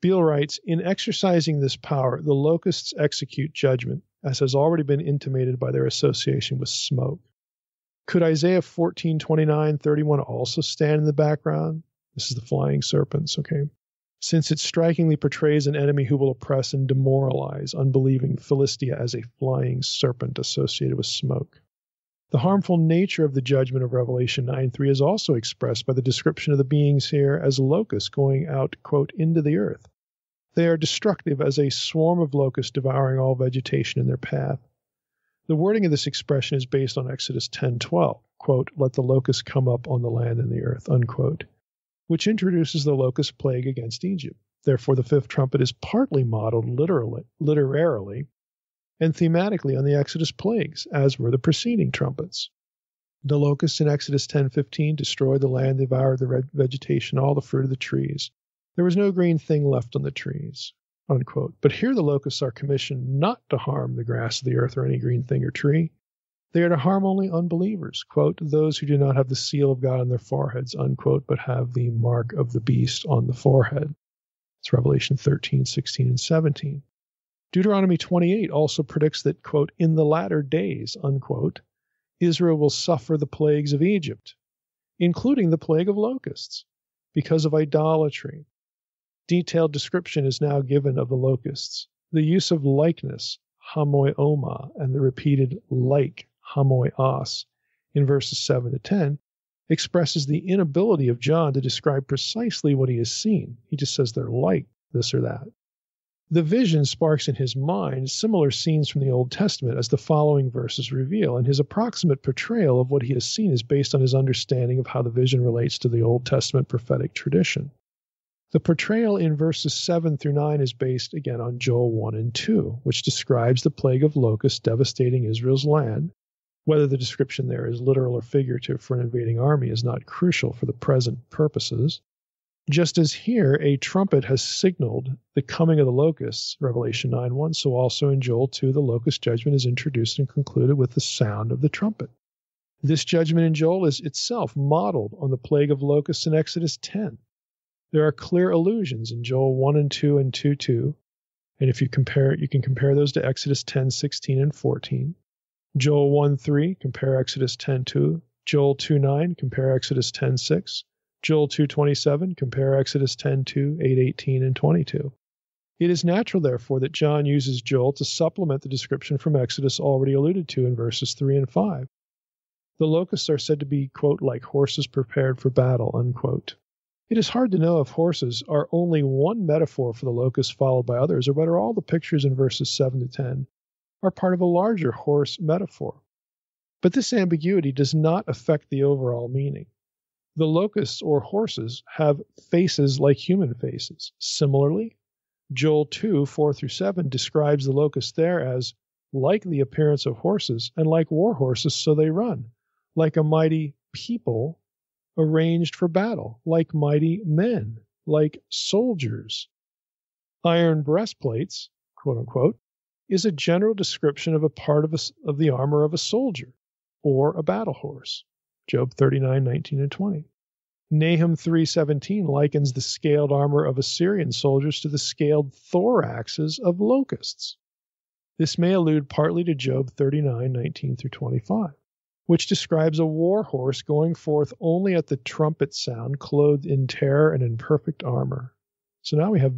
Beale writes, in exercising this power, the locusts execute judgment, as has already been intimated by their association with smoke. Could Isaiah 14:29-31 also stand in the background? This is the flying serpents, okay? Since it strikingly portrays an enemy who will oppress and demoralize unbelieving Philistia as a flying serpent associated with smoke. The harmful nature of the judgment of Revelation 9:3 is also expressed by the description of the beings here as locusts going out, quote, into the earth. They are destructive as a swarm of locusts devouring all vegetation in their path. The wording of this expression is based on Exodus 10:12, quote, "Let the locust come up on the land and the earth," unquote, which introduces the locust plague against Egypt. Therefore, the fifth trumpet is partly modeled literarily, and thematically on the Exodus plagues, as were the preceding trumpets. The locusts in Exodus 10:15 destroyed the land, devoured the vegetation, all the fruit of the trees. There was no green thing left on the trees, unquote. But here the locusts are commissioned not to harm the grass of the earth or any green thing or tree. They are to harm only unbelievers, quote, "those who do not have the seal of God on their foreheads," unquote, but have the mark of the beast on the forehead. It's Revelation 13, 16, and 17. Deuteronomy 28 also predicts that, quote, "in the latter days," unquote, Israel will suffer the plagues of Egypt, including the plague of locusts, because of idolatry. Detailed description is now given of the locusts. The use of likeness, hamoioma, and the repeated like, hamoios, in verses 7 to 10, expresses the inability of John to describe precisely what he has seen. He just says they're like this or that. The vision sparks in his mind similar scenes from the Old Testament, as the following verses reveal, and his approximate portrayal of what he has seen is based on his understanding of how the vision relates to the Old Testament prophetic tradition. The portrayal in verses 7 through 9 is based, again, on Joel 1 and 2, which describes the plague of locusts devastating Israel's land. Whether the description there is literal or figurative for an invading army is not crucial for the present purposes. Just as here a trumpet has signaled the coming of the locusts, Revelation 9:1, so also in Joel 2 the locust judgment is introduced and concluded with the sound of the trumpet. This judgment in Joel is itself modeled on the plague of locusts in Exodus 10. There are clear allusions in Joel 1 and 2 and 2:2, and if you can compare those to Exodus 10:16 and 14. Joel 1:3, compare Exodus 10:2. Joel 2:9, compare Exodus 10:6. Joel 2:27, compare Exodus 10:2, 8:18, and 22. It is natural, therefore, that John uses Joel to supplement the description from Exodus already alluded to in verses 3 and 5. The locusts are said to be, quote, "like horses prepared for battle," unquote. It is hard to know if horses are only one metaphor for the locusts followed by others, or whether all the pictures in verses 7 to 10 are part of a larger horse metaphor. But this ambiguity does not affect the overall meaning. The locusts, or horses, have faces like human faces. Similarly, Joel 2, 4 through 7 describes the locusts there as like the appearance of horses, and like war horses, so they run, like a mighty people arranged for battle, like mighty men, like soldiers. Iron breastplates, quote unquote, is a general description of a part of the armor of a soldier or a battle horse. Job 39:19 and 20. Nahum 3:17 likens the scaled armor of Assyrian soldiers to the scaled thoraxes of locusts. This may allude partly to Job 39:19 through 25, which describes a war horse going forth only at the trumpet sound, clothed in terror and in perfect armor. So now we have,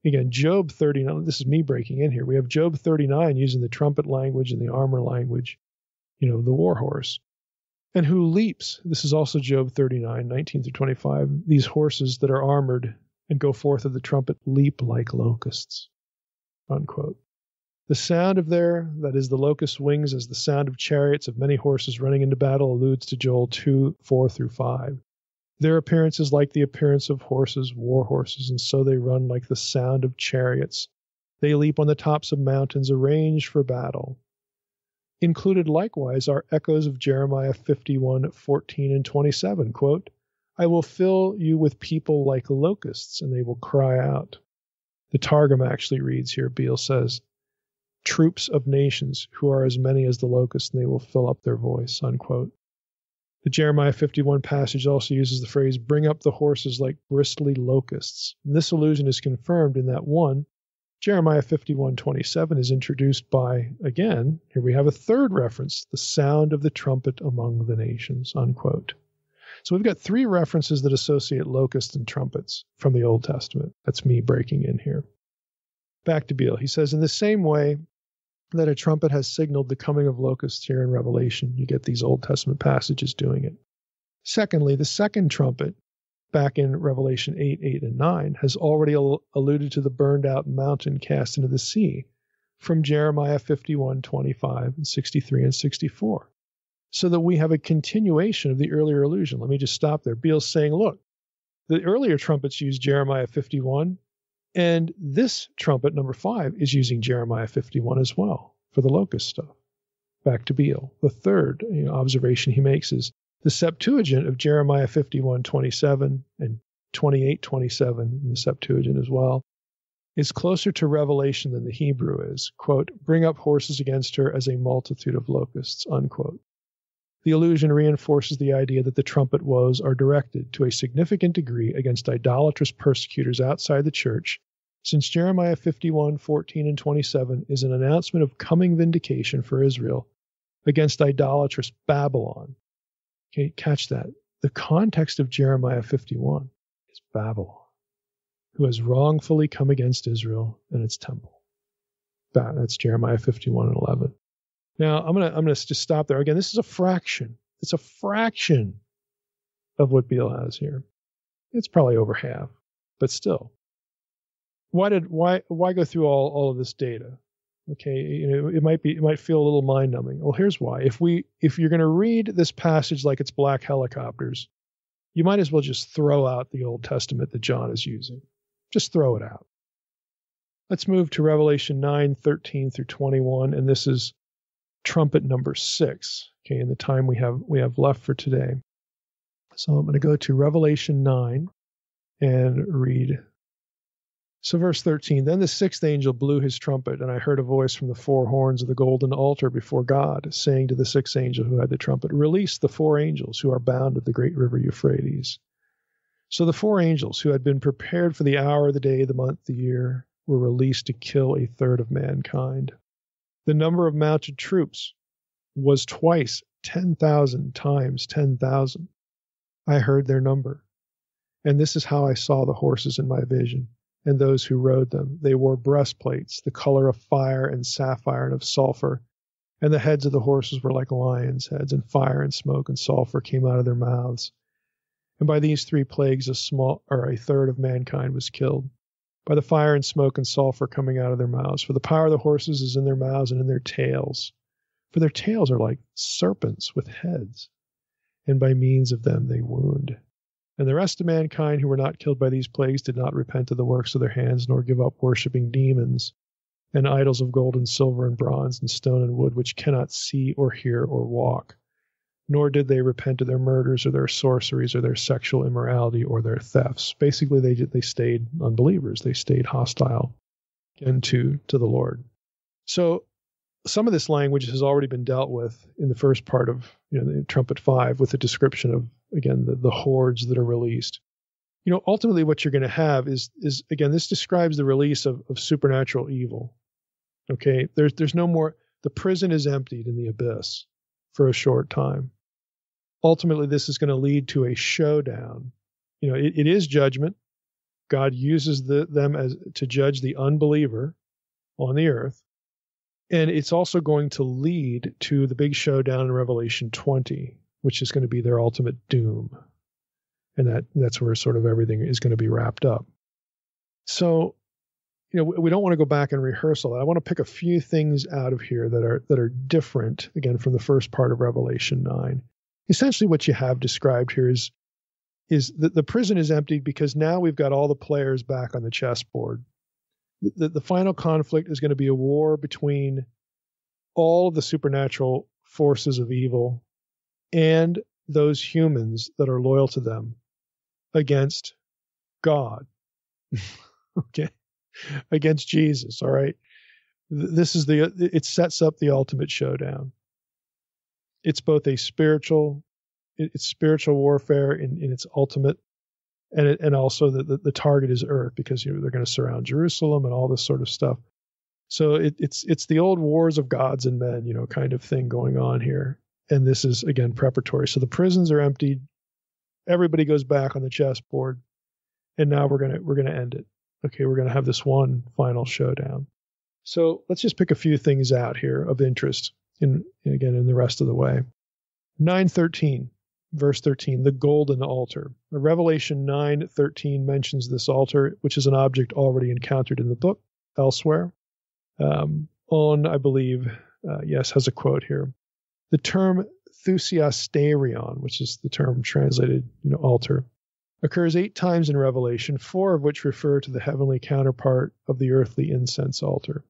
again, Job 39. This is me breaking in here. We have Job 39 using the trumpet language and the armor language, the war horse. And who leaps? This is also Job 39:19 through 25. These horses that are armored and go forth of the trumpet leap like locusts, unquote. The sound of that is the locust wings, as the sound of chariots of many horses running into battle, alludes to Joel 2, 4 through 5. Their appearance is like the appearance of horses, war horses, and so they run like the sound of chariots. They leap on the tops of mountains, arranged for battle. Included likewise are echoes of Jeremiah 51:14 and 27, quote, "I will fill you with people like locusts, and they will cry out." The Targum actually reads here, Beale says, "Troops of nations who are as many as the locusts, and they will fill up their voice," unquote. The Jeremiah 51 passage also uses the phrase, "bring up the horses like bristly locusts." And this allusion is confirmed in that one, Jeremiah 51:27 is introduced by, again, here we have a third reference, the sound of the trumpet among the nations, unquote. So we've got three references that associate locusts and trumpets from the Old Testament. That's me breaking in here. Back to Beale. He says, in the same way that a trumpet has signaled the coming of locusts here in Revelation, you get these Old Testament passages doing it. Secondly, the second trumpet, back in Revelation 8, 8, and 9, has already alluded to the burned out mountain cast into the sea, from Jeremiah 51, 25, and 63 and 64. So that we have a continuation of the earlier allusion. Let me just stop there. Beale's saying, look, the earlier trumpets used Jeremiah 51, and this trumpet, number 5, is using Jeremiah 51 as well for the locust stuff. Back to Beale. The third observation he makes is the Septuagint of Jeremiah 51, 27 and 28, 27 in the Septuagint as well is closer to Revelation than the Hebrew is. Quote, bring up horses against her as a multitude of locusts, unquote. The allusion reinforces the idea that the trumpet woes are directed to a significant degree against idolatrous persecutors outside the church, since Jeremiah 51, 14, and 27 is an announcement of coming vindication for Israel against idolatrous Babylon. Okay, catch that. The context of Jeremiah 51 is Babylon, who has wrongfully come against Israel and its temple. That's Jeremiah 51 and 11. Now, I'm gonna just stop there. Again, this is a fraction. It's a fraction of what Beale has here. It's probably over half, but still. Why go through all of this data? Okay, it might feel a little mind-numbing. Well, here's why. If you're going to read this passage like it's black helicopters, you might as well just throw out the Old Testament that John is using. Just throw it out. Let's move to Revelation 9, 13 through 21, and this is trumpet number 6, okay, in the time we have left for today. So I'm going to go to Revelation 9 and read. So verse 13, then the sixth angel blew his trumpet, and I heard a voice from the 4 horns of the golden altar before God, saying to the sixth angel who had the trumpet, release the 4 angels who are bound at the great river Euphrates. So the 4 angels who had been prepared for the hour, the day, the month, the year, were released to kill a third of mankind. The number of mounted troops was twice 10,000 times 10,000. I heard their number. And this is how I saw the horses in my vision, and those who rode them. They wore breastplates, the color of fire and sapphire and of sulfur. And the heads of the horses were like lions' heads, and fire and smoke and sulfur came out of their mouths. And by these 3 plagues a third of mankind was killed, by the fire and smoke and sulfur coming out of their mouths. For the power of the horses is in their mouths and in their tails. For their tails are like serpents with heads, and by means of them they wound. And the rest of mankind who were not killed by these plagues did not repent of the works of their hands, nor give up worshipping demons and idols of gold and silver and bronze and stone and wood, which cannot see or hear or walk. Nor did they repent of their murders or their sorceries or their sexual immorality or their thefts. Basically, they stayed unbelievers. They stayed hostile again to the Lord. So some of this language has already been dealt with in the first part of the trumpet 5 with the description of, again, the hordes that are released. Ultimately what you're going to have is again, this describes the release of supernatural evil. Okay, there's no more. The prison is emptied in the abyss for a short time. Ultimately, this is going to lead to a showdown. It is judgment. God uses them to judge the unbeliever on the earth. And it's also going to lead to the big showdown in Revelation 20, which is going to be their ultimate doom. And that's where sort of everything is going to be wrapped up. So, we don't want to go back and rehearse all that. I want to pick a few things out of here that are different, again, from the first part of Revelation 9. Essentially what you have described here is that the prison is emptied because now we've got all the players back on the chessboard. The final conflict is going to be a war between all of the supernatural forces of evil and those humans that are loyal to them against God. Okay? Against Jesus, all right? It sets up the ultimate showdown. It's both spiritual warfare in its ultimate, and also the target is earth, because they're going to surround Jerusalem and all this sort of stuff. So it's the old wars of gods and men, kind of thing going on here. And this is, again, preparatory. So the prisons are emptied. Everybody goes back on the chessboard, and now we're gonna end it. Okay, we're gonna have this one final showdown. So let's just pick a few things out here of interest in the rest of the way. 9:13, verse 13, the golden altar. Revelation 9:13 mentions this altar, which is an object already encountered in the book elsewhere. On, I believe, has a quote here. The term thusiasterion, which is the term translated, altar, occurs 8 times in Revelation, 4 of which refer to the heavenly counterpart of the earthly incense altar,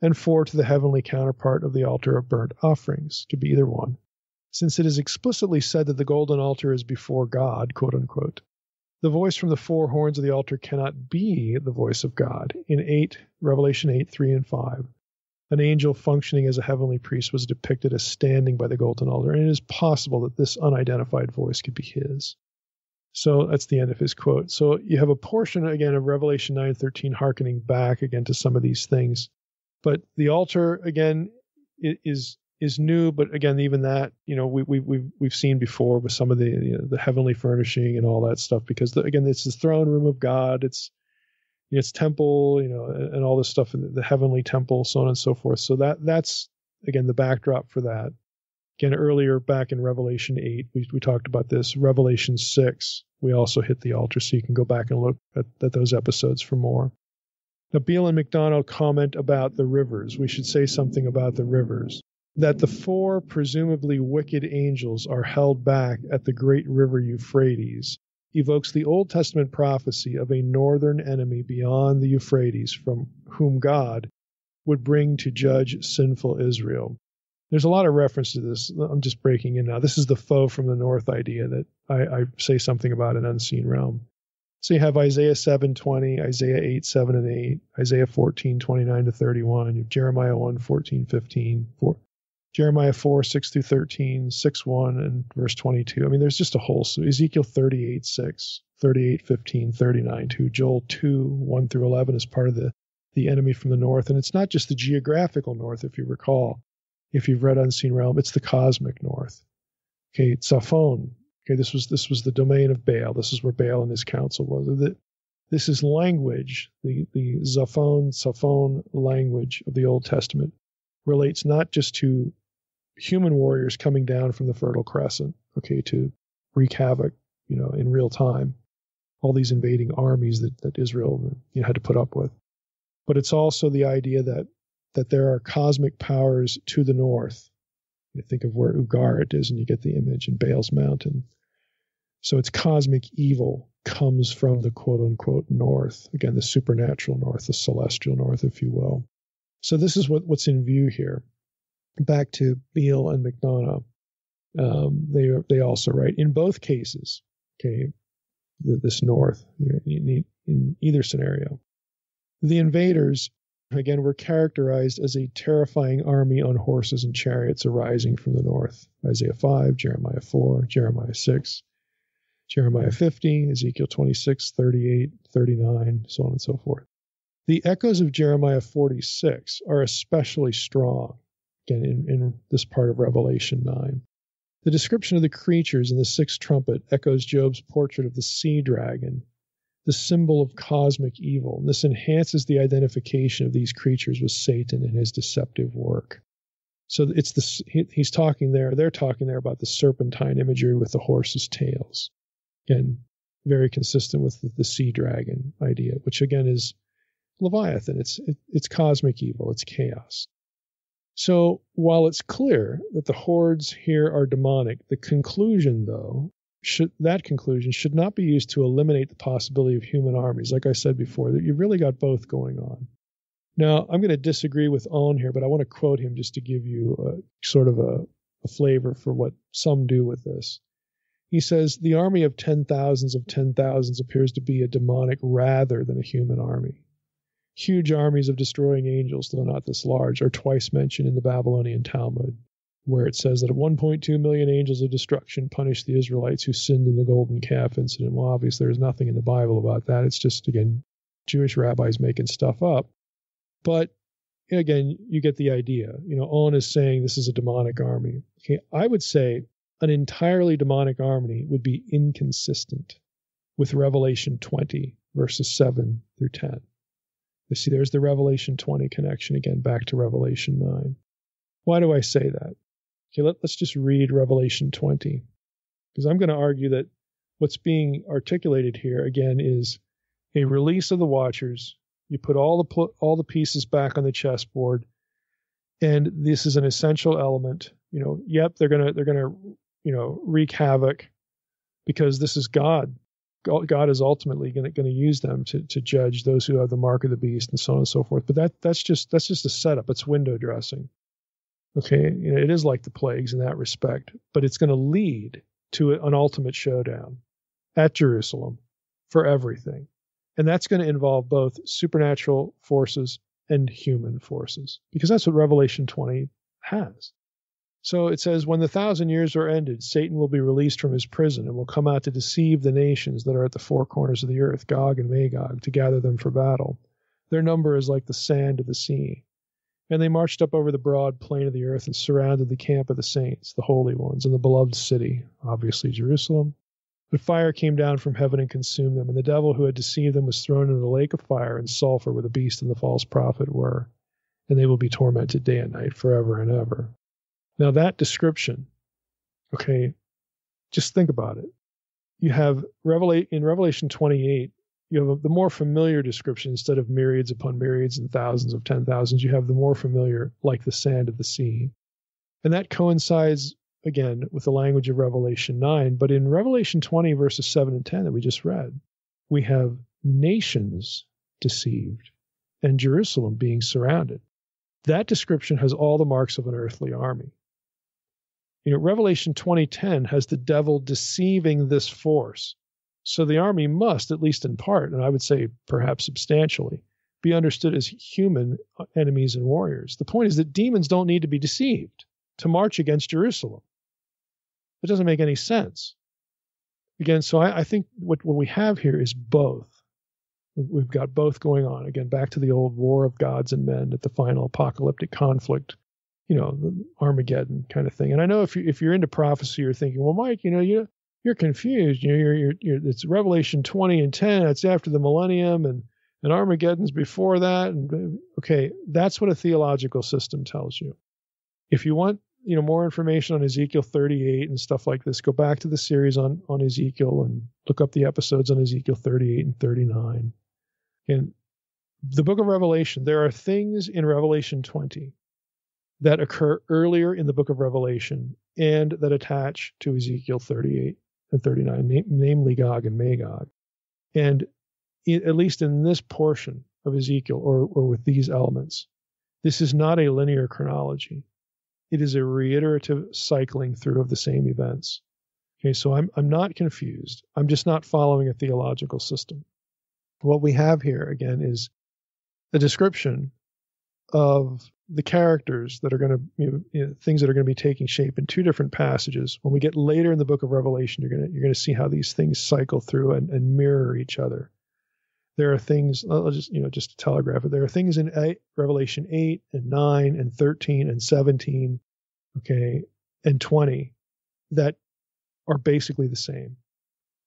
and 4 to the heavenly counterpart of the altar of burnt offerings. Could be either one. Since it is explicitly said that the golden altar is before God, quote unquote, the voice from the 4 horns of the altar cannot be the voice of God. In Revelation 8, 3 and 5, an angel functioning as a heavenly priest was depicted as standing by the golden altar, and it is possible that this unidentified voice could be his. So that's the end of his quote. So you have a portion, again, of Revelation 9:13 hearkening back, again, to some of these things. But the altar, again, is new, but again, even that, we've seen before with some of the heavenly furnishing and all that stuff, because again, it's the throne room of God. It's temple, and all this stuff, the heavenly temple, so on and so forth. So that's again the backdrop for that. Again, earlier back in Revelation 8, we talked about this. Revelation 6, we also hit the altar, so you can go back and look at those episodes for more. Now, Beale and McDonald comment about the rivers. We should say something about the rivers. That the 4 presumably wicked angels are held back at the great river Euphrates evokes the Old Testament prophecy of a northern enemy beyond the Euphrates from whom God would bring to judge sinful Israel. There's a lot of reference to this. I'm just breaking in now. This is the foe from the north idea that I say something about an unseen realm. So you have Isaiah 7:20, Isaiah 8:7 and 8, Isaiah 14:29 to 31, you have Jeremiah 1:14-15, Jeremiah 4:6 through 13, 6:1 and verse 22. I mean, there's just a whole. So Ezekiel 38:6, 38:15, 39:2, Joel 2:1 through 11 is part of the enemy from the north, and it's not just the geographical north, if you recall. If you've read Unseen Realm, it's the cosmic north. Okay, Zaphon. Okay, this was the domain of Baal. This is where Baal and his council was. This is language. The Zaphon language of the Old Testament relates not just to human warriors coming down from the Fertile Crescent, okay, to wreak havoc, in real time, all these invading armies that Israel had to put up with. But it's also the idea that there are cosmic powers to the north. You think of where Ugarit is, and you get the image in Baal's mountain. So it's cosmic evil comes from the quote-unquote north. Again, the supernatural north, the celestial north, if you will. So this is what's in view here. Back to Beale and McDonough. They also write, in both cases, okay, this north, in either scenario, the invaders, again, were characterized as a terrifying army on horses and chariots arising from the north. Isaiah 5, Jeremiah 4, Jeremiah 6, Jeremiah 50, Ezekiel 26, 38, 39, so on and so forth. The echoes of Jeremiah 46 are especially strong, again, in this part of Revelation 9. The description of the creatures in the 6th trumpet echoes Job's portrait of the sea dragon, the symbol of cosmic evil. And this enhances the identification of these creatures with Satan and his deceptive work. So it's he's talking there, they're talking there about the serpentine imagery with the horse's tails. Again, very consistent with the sea dragon idea, which again is Leviathan. It's cosmic evil, it's chaos. So while it's clear that the hordes here are demonic, the conclusion, though, should not be used to eliminate the possibility of human armies. Like I said before, that you've really got both going on. Now, I'm going to disagree with Owen here, but I want to quote him just to give you a flavor for what some do with this. He says, the army of 10,000s of 10,000s appears to be a demonic rather than a human army. Huge armies of destroying angels, though not this large, are twice mentioned in the Babylonian Talmud, where it says that 1.2 million angels of destruction punished the Israelites who sinned in the golden calf incident. Well, obviously, there's nothing in the Bible about that. It's just, again, Jewish rabbis making stuff up. But, again, you get the idea. Owen is saying this is a demonic army. Okay, I would say an entirely demonic army would be inconsistent with Revelation 20, verses 7 through 10. You see, there's the Revelation 20 connection again, back to Revelation 9. Why do I say that? Okay, let's just read Revelation 20, because I'm going to argue that what's being articulated here, again, is a release of the Watchers. You put all the pieces back on the chessboard. And this is an essential element. Yep, they're gonna wreak havoc, because this is God. God is ultimately going to use them to judge those who have the mark of the beast, and so on and so forth. But that's just a setup. It's window dressing. Okay, it is like the plagues in that respect, but it's going to lead to an ultimate showdown at Jerusalem for everything, and that's going to involve both supernatural forces and human forces, because that's what Revelation 20 has. So it says, when the 1,000 years are ended, Satan will be released from his prison and will come out to deceive the nations that are at the four corners of the earth, Gog and Magog, to gather them for battle. Their number is like the sand of the sea. And they marched up over the broad plain of the earth and surrounded the camp of the saints, the holy ones, and the beloved city, obviously Jerusalem. But fire came down from heaven and consumed them, and the devil who had deceived them was thrown into the lake of fire and sulfur where the beast and the false prophet were, and they will be tormented day and night forever and ever. Now that description, okay, just think about it. You have in Revelation 28, you have the more familiar description. Instead of myriads upon myriads and thousands of 10,000s, you have the more familiar, like the sand of the sea. And that coincides, again, with the language of Revelation 9. But in Revelation 20, verses 7 and 10 that we just read, we have nations deceived and Jerusalem being surrounded. That description has all the marks of an earthly army. Revelation 20:10 has the devil deceiving this force. So the army must, at least in part, and I would say perhaps substantially, be understood as human enemies and warriors. The point is that demons don't need to be deceived to march against Jerusalem. It doesn't make any sense. Again, so I think what we have here is both. We've got both going on. Again, back to the old war of gods and men at the final apocalyptic conflict, the Armageddon kind of thing. And I know if you're into prophecy, you're thinking, well, Mike, you're confused. It's Revelation 20 and 10. That's after the millennium, and Armageddon's before that. And okay, that's what a theological system tells you. If you want, more information on Ezekiel 38 and stuff like this, go back to the series on Ezekiel and look up the episodes on Ezekiel 38 and 39. In the book of Revelation, there are things in Revelation 20 that occur earlier in the book of Revelation and that attach to Ezekiel 38 and 39, namely Gog and Magog. And at least in this portion of Ezekiel, or with these elements, this is not a linear chronology. It is a reiterative cycling through of the same events. Okay, so I'm not confused. I'm just not following a theological system. What we have here, again, is a description of the characters that are going to, things that are going to be taking shape in two different passages. When we get later in the book of Revelation, you're going to see how these things cycle through and mirror each other. There are things, I'll just to telegraph it, there are things in Revelation 8 and 9 and 13 and 17, okay, and 20 that are basically the same.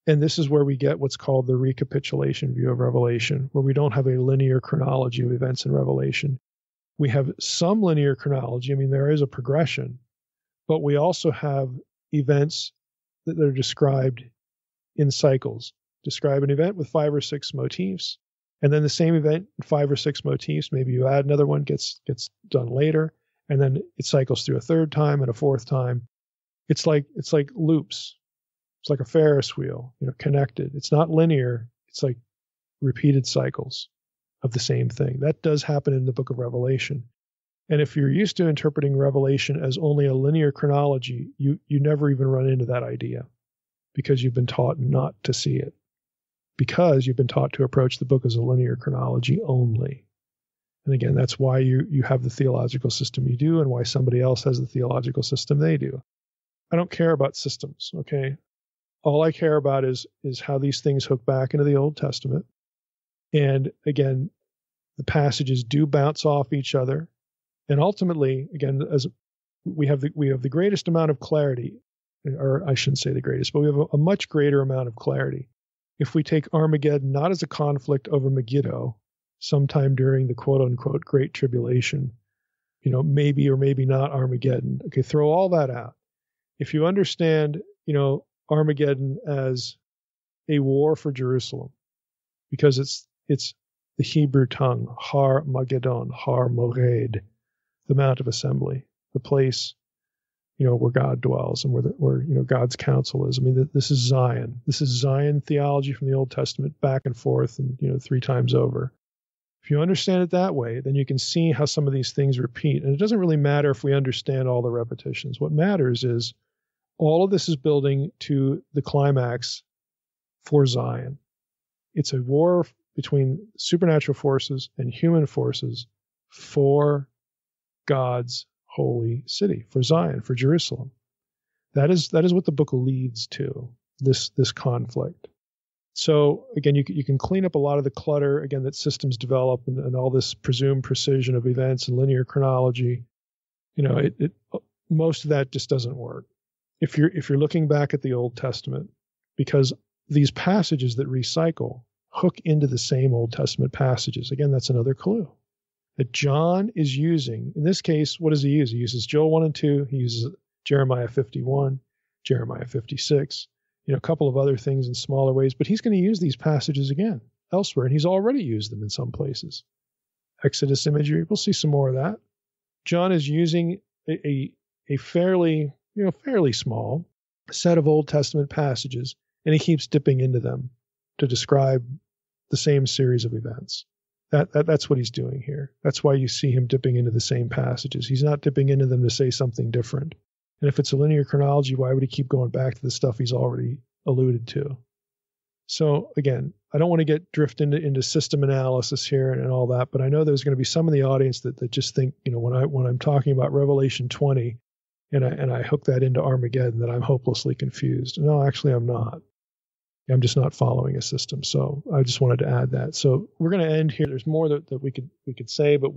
And this is where we get what's called the recapitulation view of Revelation, where we don't have a linear chronology of events in Revelation. We have some linear chronology. I mean, there is a progression, but we also have events that are described in cycles. Describe an event with 5 or 6 motifs, and then the same event, 5 or 6 motifs. Maybe you add another one, gets done later, and then it cycles through a third time and a fourth time. It's like loops. It's like a Ferris wheel, connected. It's not linear. It's like repeated cycles of the same thing. That does happen in the book of Revelation. And if you're used to interpreting Revelation as only a linear chronology, you never even run into that idea, because you've been taught not to see it. Because you've been taught to approach the book as a linear chronology only. And again, that's why you have the theological system you do, and why somebody else has the theological system they do. I don't care about systems, okay? All I care about is how these things hook back into the Old Testament. And again, the passages do bounce off each other. And ultimately, again, as we have the greatest amount of clarity, or I shouldn't say the greatest, but we have a much greater amount of clarity if we take Armageddon not as a conflict over Megiddo, sometime during the quote-unquote Great Tribulation, maybe or maybe not Armageddon. Okay, throw all that out. If you understand, Armageddon as a war for Jerusalem, because it's the Hebrew tongue, Har Mageddon, Har Mored, the Mount of Assembly, the place, where God dwells and where God's counsel is. I mean, this is Zion. This is Zion theology from the Old Testament, back and forth, and 3 times over. If you understand it that way, then you can see how some of these things repeat. And it doesn't really matter if we understand all the repetitions. What matters is all of this is building to the climax for Zion. It's a war between supernatural forces and human forces for God's holy city, for Zion, for Jerusalem. That is what the book leads to, this conflict. So again, you can clean up a lot of the clutter, again, that systems develop and all this presumed precision of events and linear chronology. Most of that just doesn't work. If you're looking back at the Old Testament, because these passages that recycle hook into the same Old Testament passages. Again, that's another clue that John is using. In this case, what does he use? He uses Joel 1 and 2. He uses Jeremiah 51, Jeremiah 56, a couple of other things in smaller ways, but he's going to use these passages again elsewhere, and he's already used them in some places. Exodus imagery, we'll see some more of that. John is using a fairly small set of Old Testament passages, and he keeps dipping into them to describe the same series of events. That's what he's doing here. That's why you see him dipping into the same passages. He's not dipping into them to say something different. And if it's a linear chronology, why would he keep going back to the stuff he's already alluded to? So again, I don't want to drift into system analysis here and all that, but I know there's going to be some in the audience that just think, when I'm talking about Revelation 20 and I hook that into Armageddon, that I'm hopelessly confused. No, actually I'm not. I'm just not following a system. So I just wanted to add that. So we're going to end here. There's more that we could say, but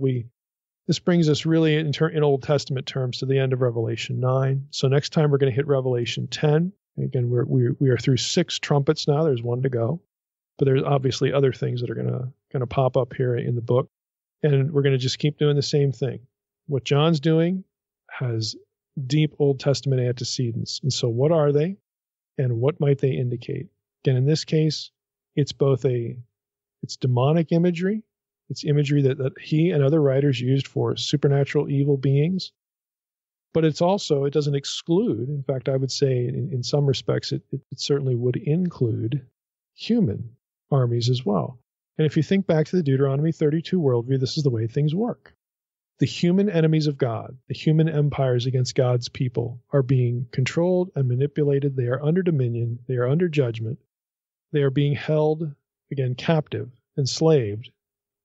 this brings us really in Old Testament terms to the end of Revelation 9. So next time we're going to hit Revelation 10. Again, we are through 6 trumpets now. There's 1 to go, but there's obviously other things that are going to pop up here in the book, and we're going to just keep doing the same thing. What John's doing has deep Old Testament antecedents, and so what are they, and what might they indicate? Again, in this case, it's demonic imagery. It's imagery that he and other writers used for supernatural evil beings. But it doesn't exclude. In fact, I would say in some respects, it certainly would include human armies as well. And if you think back to the Deuteronomy 32 worldview, this is the way things work. The human enemies of God, the human empires against God's people, are being controlled and manipulated. They are under dominion. They are under judgment. They are being held, again, captive, enslaved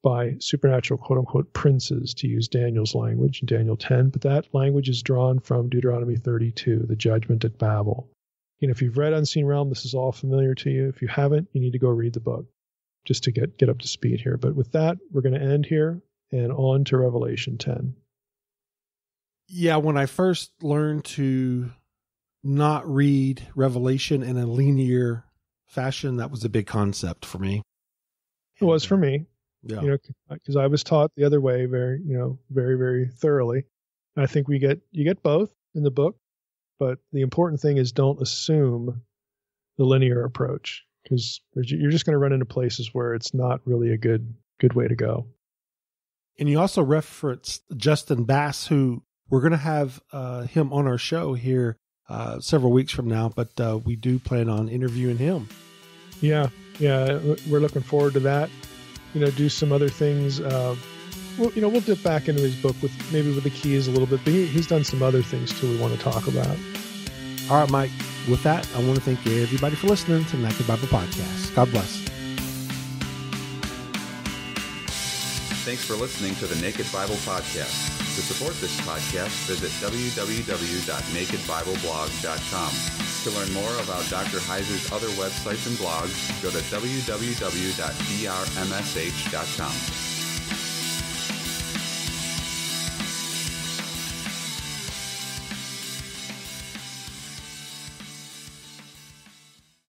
by supernatural, quote-unquote, princes, to use Daniel's language in Daniel 10. But that language is drawn from Deuteronomy 32, the judgment at Babel. If you've read Unseen Realm, this is all familiar to you. If you haven't, you need to go read the book just to get up to speed here. But with that, we're going to end here and on to Revelation 10. Yeah, when I first learned to not read Revelation in a linear fashion, that was a big concept for me. It was for me. Yeah. Because I was taught the other way very, very, very thoroughly. And I think you get both in the book, but the important thing is don't assume the linear approach, because you're just going to run into places where it's not really a good way to go. And you also referenced Justin Bass, who we're going to have him on our show here several weeks from now, but we do plan on interviewing him. Yeah, we're looking forward to that. Do some other things. We'll dip back into his book with the keys a little bit, but he's done some other things too we want to talk about. All right, Mike. With that, I want to thank everybody for listening to the Naked Bible Podcast. God bless. Thanks for listening to the Naked Bible Podcast. To support this podcast, visit www.nakedbibleblog.com. To learn more about Dr. Heiser's other websites and blogs, go to www.drmsh.com.